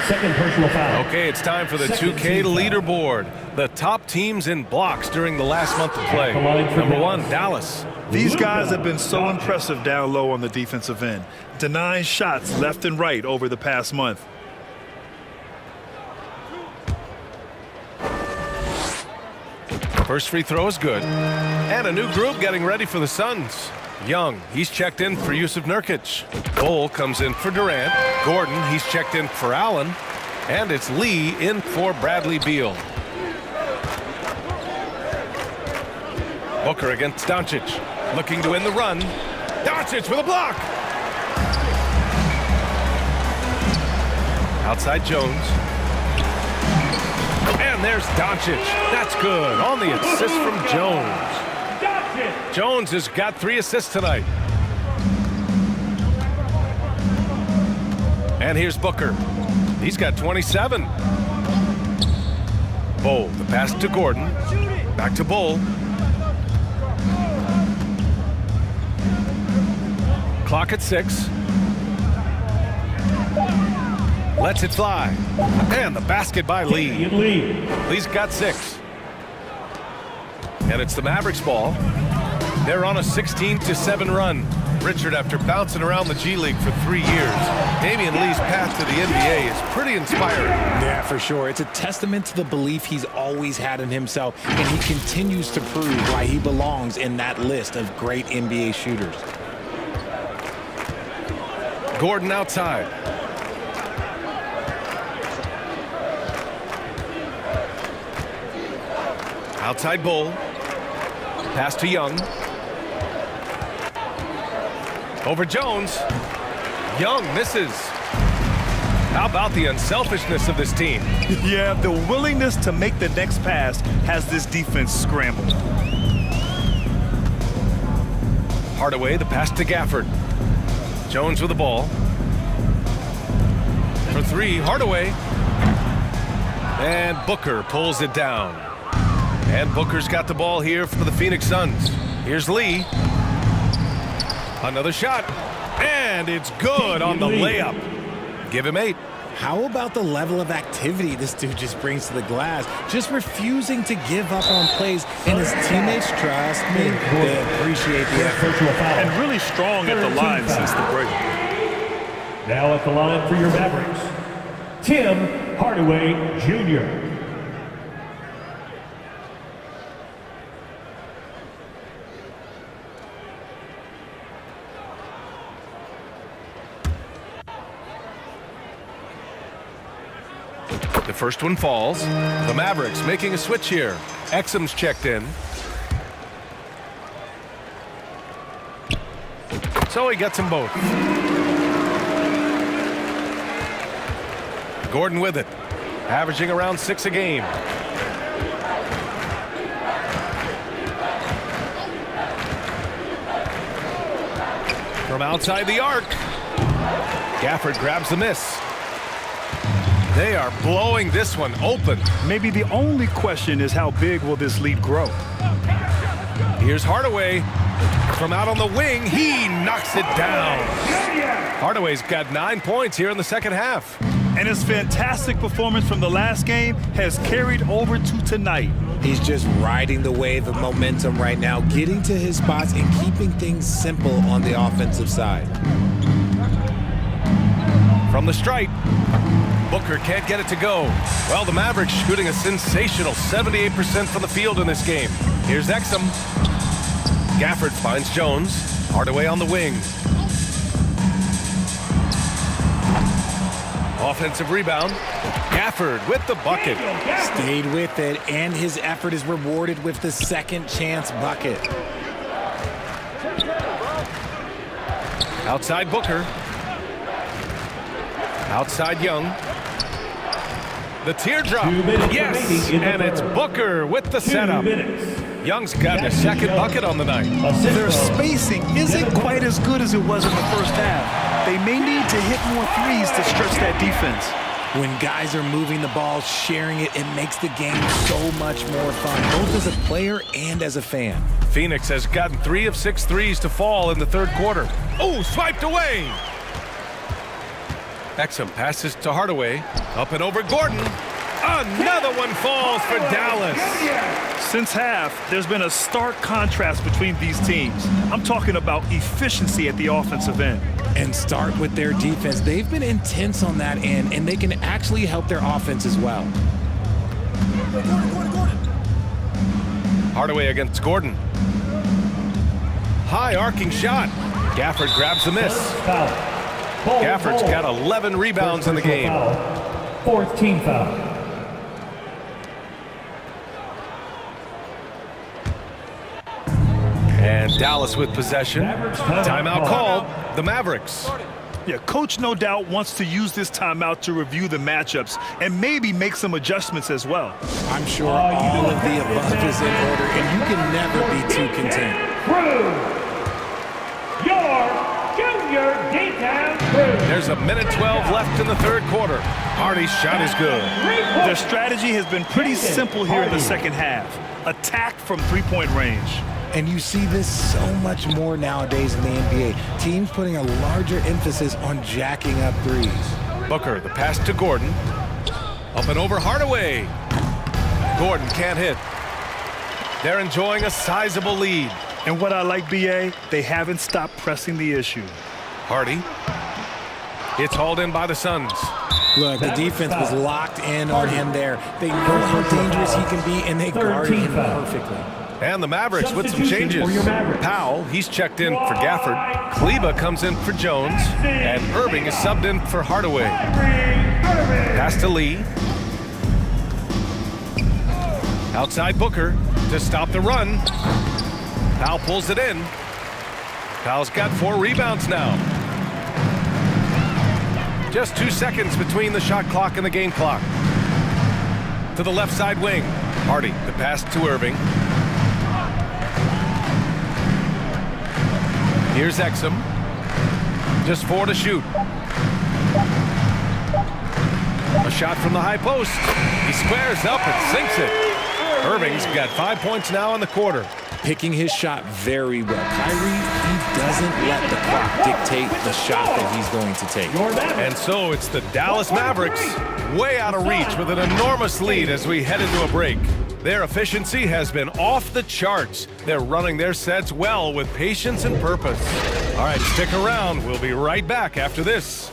Second personal foul. Okay, it's time for the 2K leaderboard. The top teams in blocks during the last month of play. Number 1, Dallas. These guys have been so impressive down low on the defensive end, denying shots left and right over the past month. First free throw is good. And a new group getting ready for the Suns. Young, he's checked in for Yusuf Nurkic. Cole comes in for Durant. Gordon, he's checked in for Allen. And it's Lee in for Bradley Beal. Booker against Doncic. Looking to win the run. Doncic with a block. Outside Jones. And there's Doncic. That's good on the assist from Jones. Jones has got 3 assists tonight. And here's Booker. He's got 27. Bull, the pass to Gordon. Back to Bull. Clock at 6. Lets it fly. And the basket by Lee. Lee's got 6. And it's the Mavericks ball. They're on a 16-7 run. Richard, after bouncing around the G League for 3 years, Damian Lee's path to the NBA is pretty inspiring. Yeah, for sure. It's a testament to the belief he's always had in himself, and he continues to prove why he belongs in that list of great NBA shooters. Gordon outside. Outside Bull. Pass to Young. Over Jones. Young misses. How about the unselfishness of this team? Yeah, the willingness to make the next pass has this defense scrambled. Hardaway, the pass to Gafford. Jones with the ball. For 3, Hardaway. And Booker pulls it down. And Booker's got the ball here for the Phoenix Suns. Here's Lee. Another shot. And it's good on the layup. Give him 8. How about the level of activity this dude just brings to the glass? Just refusing to give up on plays, and his teammates, trust me, they appreciate the effort. And really strong at the line since the break. Now at the line for your Mavericks, Tim Hardaway Jr. The first one falls. The Mavericks making a switch here. Exum's checked in. So he gets them both. Gordon with it. Averaging around 6 a game. From outside the arc. Gafford grabs the miss. They are blowing this one open. Maybe the only question is how big will this lead grow? Here's Hardaway. From out on the wing, he knocks it down. Hardaway's got 9 points here in the second half. And his fantastic performance from the last game has carried over to tonight. He's just riding the wave of momentum right now, getting to his spots and keeping things simple on the offensive side. From the stripe, Booker can't get it to go. Well, the Mavericks shooting a sensational 78% from the field in this game. Here's Exum. Gafford finds Jones. Hardaway on the wing. Offensive rebound. Gafford with the bucket. Stayed with it, and his effort is rewarded with the second chance bucket. Outside Booker. Outside Young. The teardrop. Yes, and it's Booker with the setup. Young's gotten a second bucket on the night. Their spacing isn't quite as good as it was in the first half. They may need to hit more threes to stretch that defense. When guys are moving the ball, sharing it, it makes the game so much more fun, both as a player and as a fan. Phoenix has gotten 3 of 6 threes to fall in the third quarter. Oh, swiped away. Exum passes to Hardaway. Up and over Gordon. Another one falls for Dallas. Since half, there's been a stark contrast between these teams. I'm talking about efficiency at the offensive end. And start with their defense. They've been intense on that end, and they can actually help their offense as well. Hardaway against Gordon. High arcing shot. Gafford grabs the miss. Gafford's got 11 rebounds in the game. Fourth team foul. And Dallas with possession. Timeout called. The Mavericks. Yeah, coach no doubt wants to use this timeout to review the matchups and maybe make some adjustments as well. I'm sure all of the above is in order, and you can never be too content. Your junior D-Town crew. There's a minute 12 left in the third quarter. Hardy's shot is good. Their strategy has been pretty simple here in the second half. Attack from three-point range. And you see this so much more nowadays in the NBA. Teams putting a larger emphasis on jacking up threes. Booker, the pass to Gordon. Up and over Hardaway. Gordon can't hit. They're enjoying a sizable lead. And what I like, BA, they haven't stopped pressing the issue. Hardy. It's hauled in by the Suns. Look, the defense was locked in on him there. They know how dangerous he can be, and they guarded him perfectly. And the Mavericks with some changes. Powell, he's checked in for Gafford. Kleba comes in for Jones. And Irving is subbed in for Hardaway. Pass to Lee. Outside Booker to stop the run. Powell pulls it in. Powell's got 4 rebounds now. Just 2 seconds between the shot clock and the game clock. To the left side wing. Hardy, the pass to Irving. Here's Exum. Just 4 to shoot. A shot from the high post. He squares up and sinks it. Irving's got 5 points now in the quarter. Picking his shot very well. Kyrie, he doesn't let the clock dictate the shot that he's going to take. And so it's the Dallas Mavericks way out of reach with an enormous lead as we head into a break. Their efficiency has been off the charts. They're running their sets well with patience and purpose. All right, stick around. We'll be right back after this.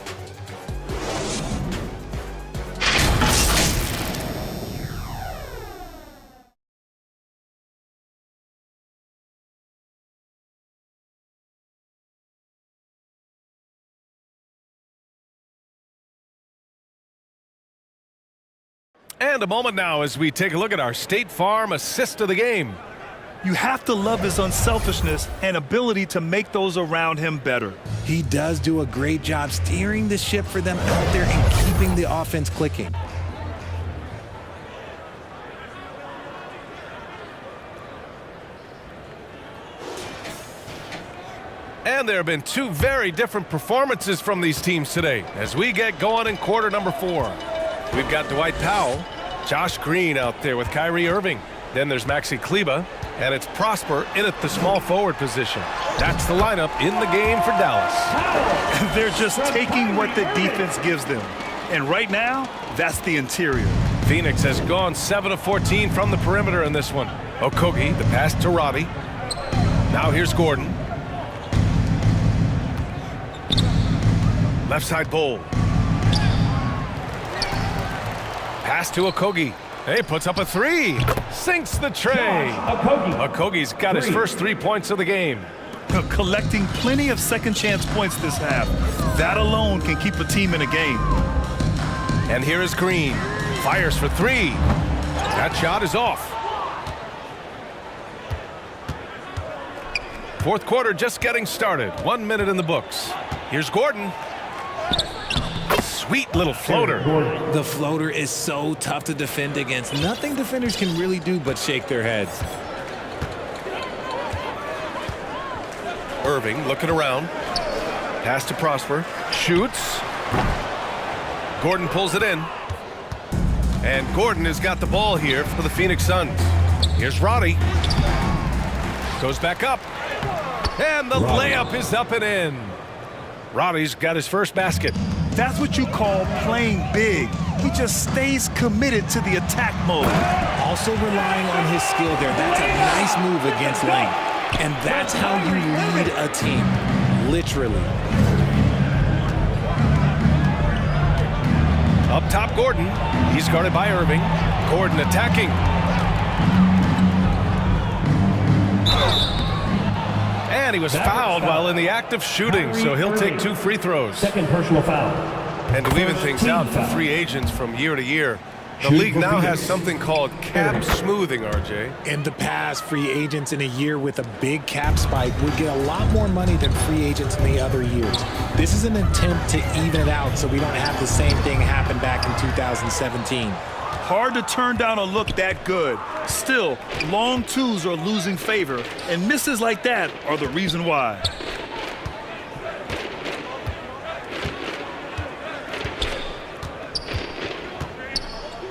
And a moment now as we take a look at our State Farm assist of the game. You have to love his unselfishness and ability to make those around him better. He does do a great job steering the ship for them out there and keeping the offense clicking. And there have been 2 very different performances from these teams today as we get going in quarter number 4. We've got Dwight Powell, Josh Green out there with Kyrie Irving. Then there's Maxi Kleba, and it's Prosper in at the small forward position. That's the lineup in the game for Dallas. They're just taking what the defense gives them. And right now, that's the interior. Phoenix has gone 7 of 14 from the perimeter in this one. Okogie, the pass to Roddy. Now here's Gordon. Left side Bull. Pass to Okogie. Hey, puts up a 3. Sinks the tray. Okogie's got his first 3 points of the game. Collecting plenty of second chance points this half. That alone can keep a team in a game. And here is Green. Fires for 3. That shot is off. Fourth quarter just getting started. 1 minute in the books. Here's Gordon. Sweet little floater. The floater is so tough to defend against. Nothing defenders can really do but shake their heads. Irving looking around. Pass to Prosper. Shoots. Gordon pulls it in. And Gordon has got the ball here for the Phoenix Suns. Here's Roddy. Goes back up. And the layup is up and in. Roddy's got his first basket. That's what you call playing big. He just stays committed to the attack mode. Also relying on his skill there. That's a nice move against length. And that's how you lead a team. Literally. Up top, Gordon. He's guarded by Irving. Gordon attacking. And he was fouled while in the act of shooting, so he'll take 2 free throws. Second personal foul. And to even things out for free agents from year to year, the league now has something called cap smoothing, RJ. In the past, free agents in a year with a big cap spike would get a lot more money than free agents in the other years. This is an attempt to even it out so we don't have the same thing happen back in 2017. Hard to turn down a look that good. Still, long twos are losing favor, and misses like that are the reason why.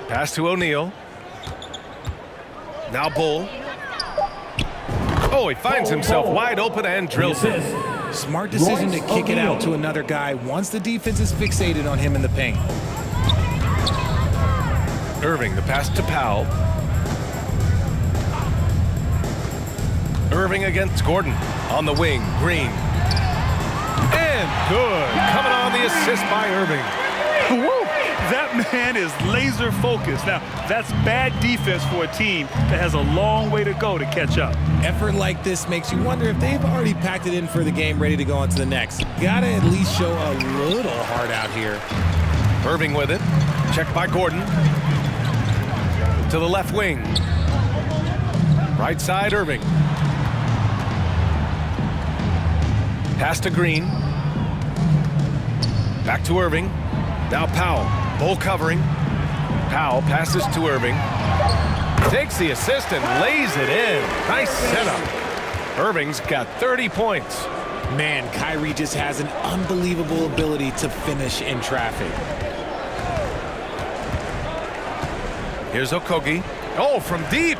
Pass to O'Neal. Now Bull. Oh, he finds himself wide open and drills it. Smart decision to kick it out to another guy once the defense is fixated on him in the paint. Irving, the pass to Powell. Irving against Gordon. On the wing, Green. And good. Coming on the assist by Irving. Woo! That man is laser focused. Now, that's bad defense for a team that has a long way to go to catch up. Effort like this makes you wonder if they've already packed it in for the game, ready to go on to the next. Gotta at least show a little heart out here. Irving with it. Checked by Gordon. To the left wing. Right side, Irving. Pass to Green. Back to Irving. Now Powell. Bull covering. Powell passes to Irving. Takes the assist and lays it in. Nice setup. Irving's got 30 points. Man, Kyrie just has an unbelievable ability to finish in traffic. Here's Okogie. Oh, from deep.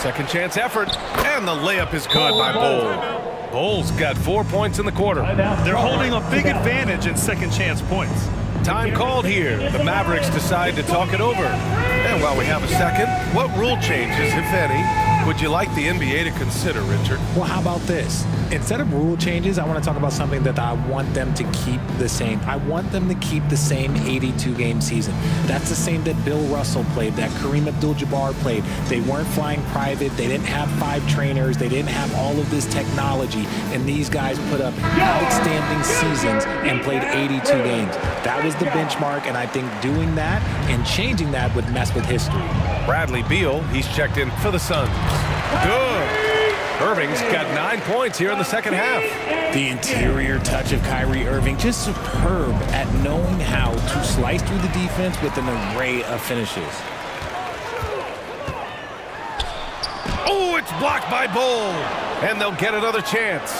Second chance effort. And the layup is good by Bull. Bull's got 4 points in the quarter. They're holding a big advantage in second chance points. Time called here. The Mavericks decide to talk it over. And while we have a second, what rule changes, if any, would you like the NBA to consider, Richard? Well, how about this? Instead of rule changes, I want to talk about something that I want them to keep the same. I want them to keep the same 82-game season. That's the same that Bill Russell played, that Kareem Abdul-Jabbar played. They weren't flying private. They didn't have 5 trainers. They didn't have all of this technology. And these guys put up outstanding seasons and played 82 games. That was the benchmark, and I think doing that and changing that would mess with history. Bradley Beal, he's checked in for the Suns. Good. Irving's got 9 points here in the second half. The interior touch of Kyrie Irving, just superb at knowing how to slice through the defense with an array of finishes. Oh, it's blocked by Bull. And they'll get another chance.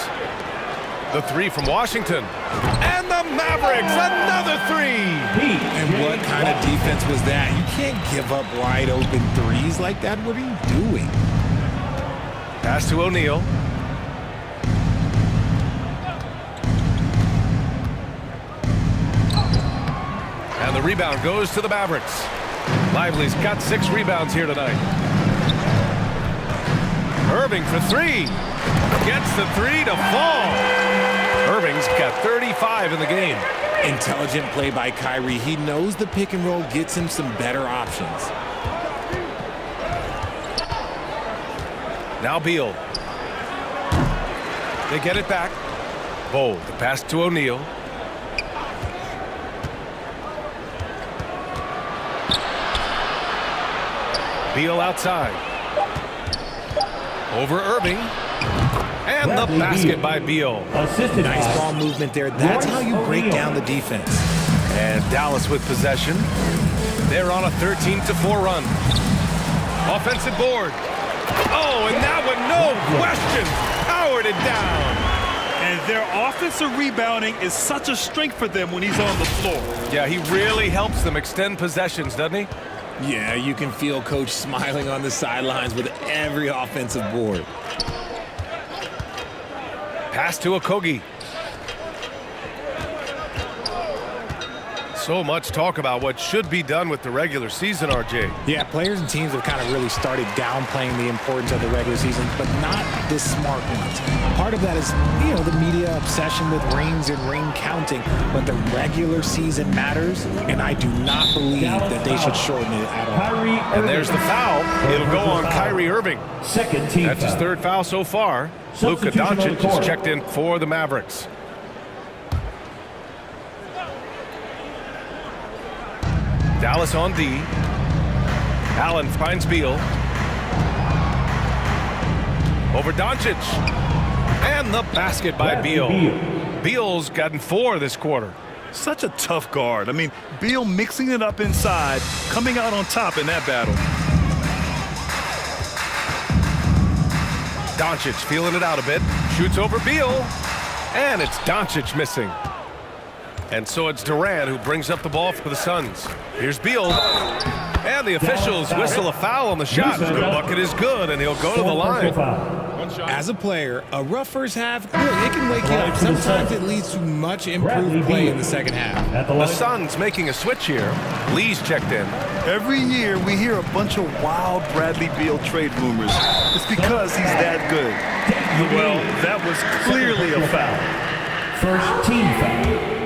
The three from Washington. And the Mavericks, another three. And what kind of defense was that? You can't give up wide open threes like that. What are you doing? Pass to O'Neal. And the rebound goes to the Mavericks. Lively's got 6 rebounds here tonight. Irving for 3. Gets the 3 to fall. Irving's got 35 in the game. Intelligent play by Kyrie. He knows the pick and roll gets him some better options. Now Beal. They get it back. Bull, the pass to O'Neal. Beal outside. Over Irving. And the basket by Beal. Nice ball movement there. That's how you break down the defense. And Dallas with possession. They're on a 13-4 run. Offensive board. Oh, and that one, no question, powered it down. And their offensive rebounding is such a strength for them when he's on the floor. Yeah, he really helps them extend possessions, doesn't he? Yeah, you can feel Coach smiling on the sidelines with every offensive board. Pass to Okogie. So much talk about what should be done with the regular season, RJ. Yeah, players and teams have kind of really started downplaying the importance of the regular season, but not the smart ones. Part of that is, you know, the media obsession with rings and ring counting, but the regular season matters, and I do not believe that they should shorten it at all. And there's the foul. It'll go on Kyrie Irving. Second team That's his 3rd foul so far. Luka Doncic is checked in for the Mavericks. Dallas on D. Allen finds Beal. Over Doncic. And the basket by Beal. Beal's gotten 4 this quarter. Such a tough guard. I mean, Beal mixing it up inside, coming out on top in that battle. Doncic feeling it out a bit. Shoots over Beal. And it's Doncic missing. And so it's Durant who brings up the ball for the Suns. Here's Beal. And the officials whistle a foul on the shot. The bucket is good, and he'll go to the line. As a player, a rough first half, it can wake you up. Sometimes it leads to much improved play in the second half. The Suns making a switch here. Lee's checked in. Every year we hear a bunch of wild Bradley Beal trade rumors. It's because he's that good. Well, that was clearly a foul. First team foul.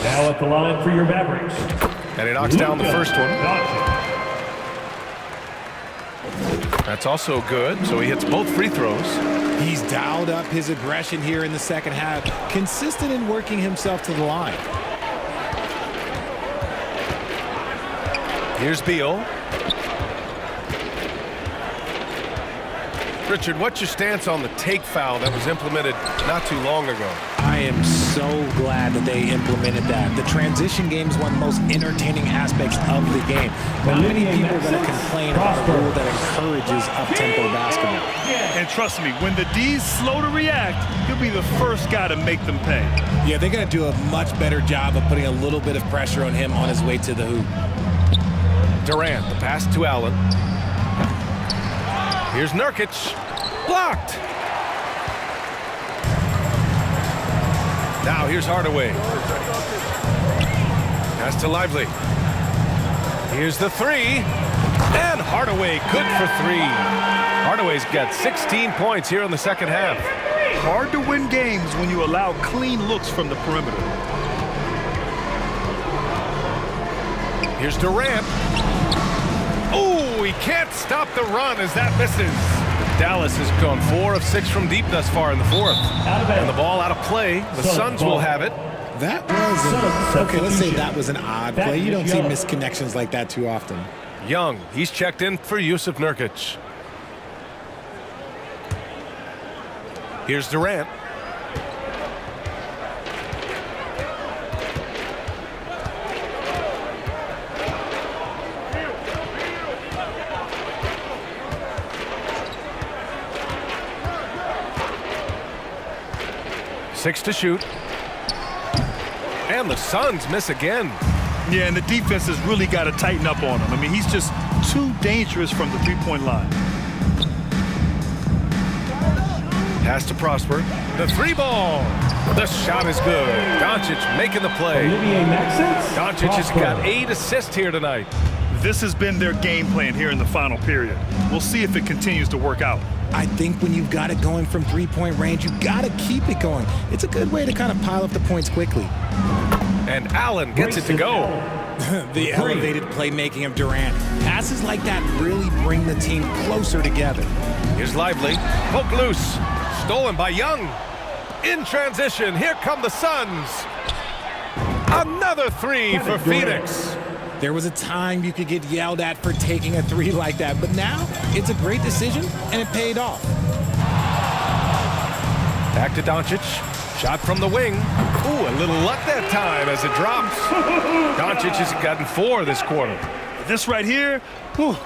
Now at the line for your Mavericks. And he knocks down the first one. That's also good, so he hits both free throws. He's dialed up his aggression here in the second half, consistent in working himself to the line. Here's Beal. Richard, what's your stance on the take foul that was implemented not too long ago? I am so glad that they implemented that. The transition game is one of the most entertaining aspects of the game. Not many people are going to complain about a rule that encourages up-tempo basketball. And trust me, when the D's slow to react, you'll be the first guy to make them pay. Yeah, they're going to do a much better job of putting a little bit of pressure on him on his way to the hoop. Durant, the pass to Allen. Here's Nurkic. Blocked. Now here's Hardaway. Pass to Lively. Here's the 3. And Hardaway good for 3. Hardaway's got 16 points here in the second half. Hard to win games when you allow clean looks from the perimeter. Here's Durant. Oh, he can't stop the run as that misses. Dallas has gone 4 of 6 from deep thus far in the fourth. And the ball out of play. The Suns will have it. That was okay, let's say that was an odd play. You don't see misconnections like that too often. Young, he's checked in for Yusuf Nurkic. Here's Durant. Six to shoot. And the Suns miss again. Yeah, and the defense has really got to tighten up on him. I mean, he's just too dangerous from the three-point line. Pass to Prosper. The 3 ball. The shot is good. Doncic making the play. Doncic has got 8 assists here tonight. This has been their game plan here in the final period. We'll see if it continues to work out. I think when you've got it going from three-point range, you've got to keep it going. It's a good way to kind of pile up the points quickly. And Allen gets it to go. The elevated playmaking of Durant. Passes like that really bring the team closer together. Here's Lively. Poke loose. Stolen by Young. In transition, here come the Suns. Another 3 for Phoenix. There was a time you could get yelled at for taking a 3 like that, but now it's a great decision, and it paid off. Back to Doncic. Shot from the wing. Ooh, a little luck that time as it drops. Doncic has gotten 4 this quarter. This right here, whew,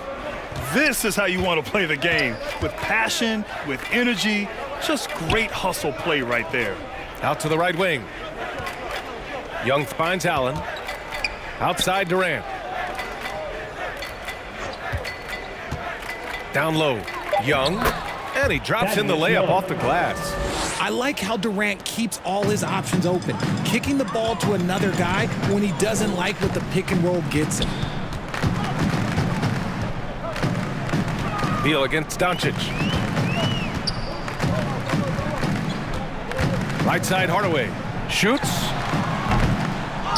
this is how you want to play the game. With passion, with energy, just great hustle play right there. Out to the right wing. Young finds Allen. Outside Durant. Down low. Young. And he drops in the layup off the glass. I like how Durant keeps all his options open, kicking the ball to another guy when he doesn't like what the pick and roll gets him. Beal against Doncic. Right side Hardaway. Shoots.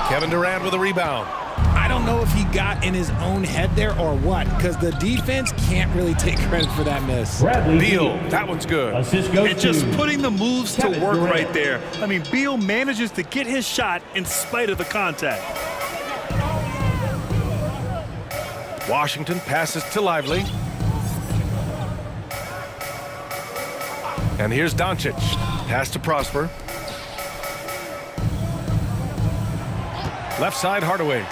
Kevin Durant with a rebound. I don't know if he got in his own head there or what, because the defense can't really take credit for that miss. Beal, that one's good. And just putting the moves to work right there. I mean, Beal manages to get his shot in spite of the contact. Washington passes to Lively. And here's Doncic. Pass to Prosper. Left side, Hardaway.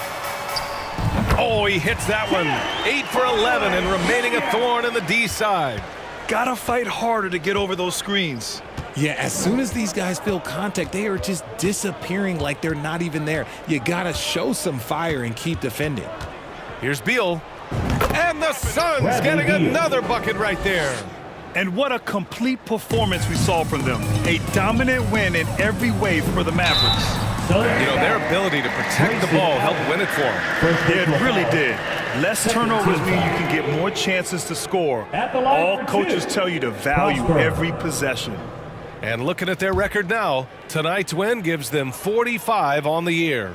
Oh, he hits that one. 8 for 11 and remaining a thorn in the D side. Gotta fight harder to get over those screens. Yeah, as soon as these guys feel contact, they are just disappearing like they're not even there. You gotta show some fire and keep defending. Here's Beal. And the Suns getting another bucket right there. And what a complete performance we saw from them. A dominant win in every way for the Mavericks. You know, their ability to protect the ball helped win it for them. Yeah, it really did. Less turnovers mean you can get more chances to score. All coaches tell you to value every possession. And looking at their record now, tonight's win gives them 45 on the year.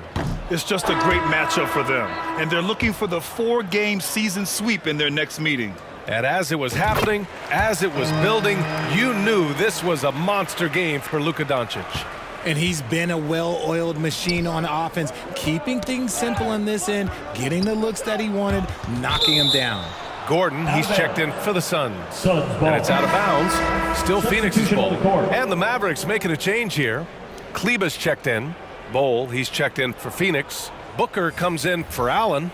It's just a great matchup for them. And they're looking for the 4-game season sweep in their next meeting. And as it was happening, as it was building, you knew this was a monster game for Luka Doncic. And he's been a well-oiled machine on offense, keeping things simple in this end, getting the looks that he wanted, knocking him down. Gordon, he's checked in for the Suns. And it's out of bounds. Still Phoenix's ball. And the Mavericks making a change here. Kleba's checked in. Bol, he's checked in for Phoenix. Booker comes in for Allen.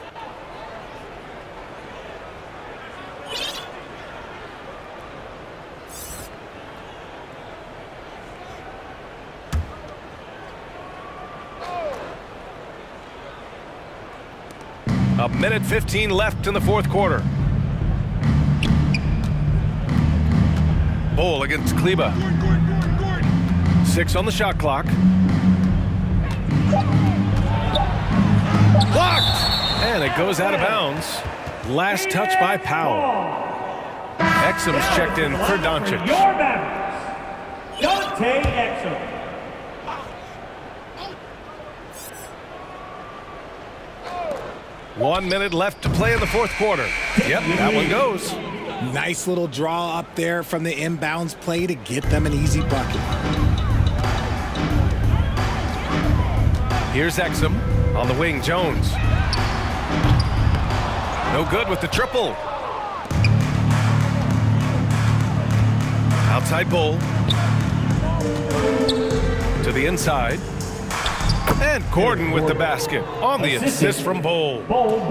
A minute 15 left in the fourth quarter. Bol against Kleba. 6 on the shot clock. Blocked! And it goes out of bounds. Last touch by Powell. Exum's checked in for Doncic. Your Mavericks, Dante Exum. One minute left to play in the fourth quarter. Yep, that one goes. Nice little draw up there from the inbounds play to get them an easy bucket. Here's Exum. On the wing, Jones. No good with the triple. Outside Bol. To the inside. And Gordon with the basket on the assist from Bol.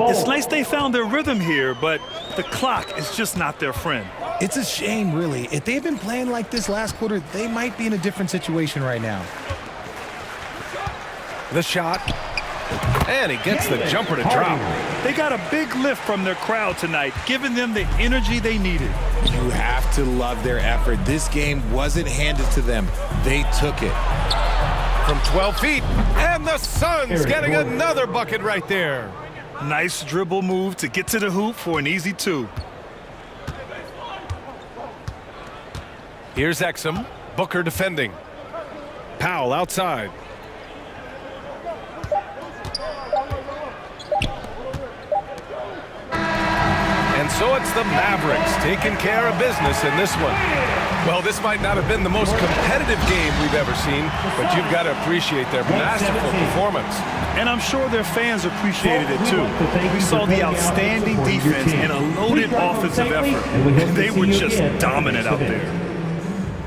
It's nice they found their rhythm here, but the clock is just not their friend. It's a shame, really. If they had been playing like this last quarter, they might be in a different situation right now. The shot. And he gets the jumper to drop. They got a big lift from their crowd tonight, giving them the energy they needed. You have to love their effort. This game wasn't handed to them. They took it. From 12 feet. And the Suns getting another bucket right there. Nice dribble move to get to the hoop for an easy 2. Here's Exum. Booker defending. Powell outside. And so it's the Mavericks taking care of business in this one. Well, this might not have been the most competitive game we've ever seen, but you've got to appreciate their masterful performance. And I'm sure their fans appreciated it too. We saw the outstanding defense and a loaded offensive effort. And they were just dominant out there.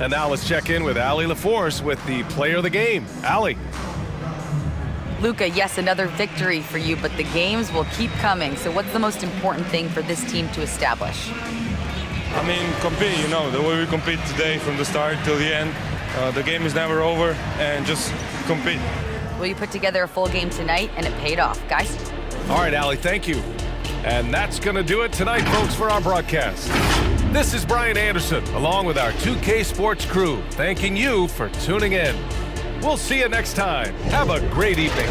And now let's check in with Allie LaForce with the player of the game. Allie. Luka, yes, another victory for you, but the games will keep coming. So what's the most important thing for this team to establish? I mean, compete, you know, the way we compete today from the start till the end. The game is never over, and just compete. Well, you put together a full game tonight, and it paid off. Guys? All right, Allie, thank you. And that's going to do it tonight, folks, for our broadcast. This is Brian Anderson, along with our 2K Sports crew, thanking you for tuning in. We'll see you next time. Have a great evening.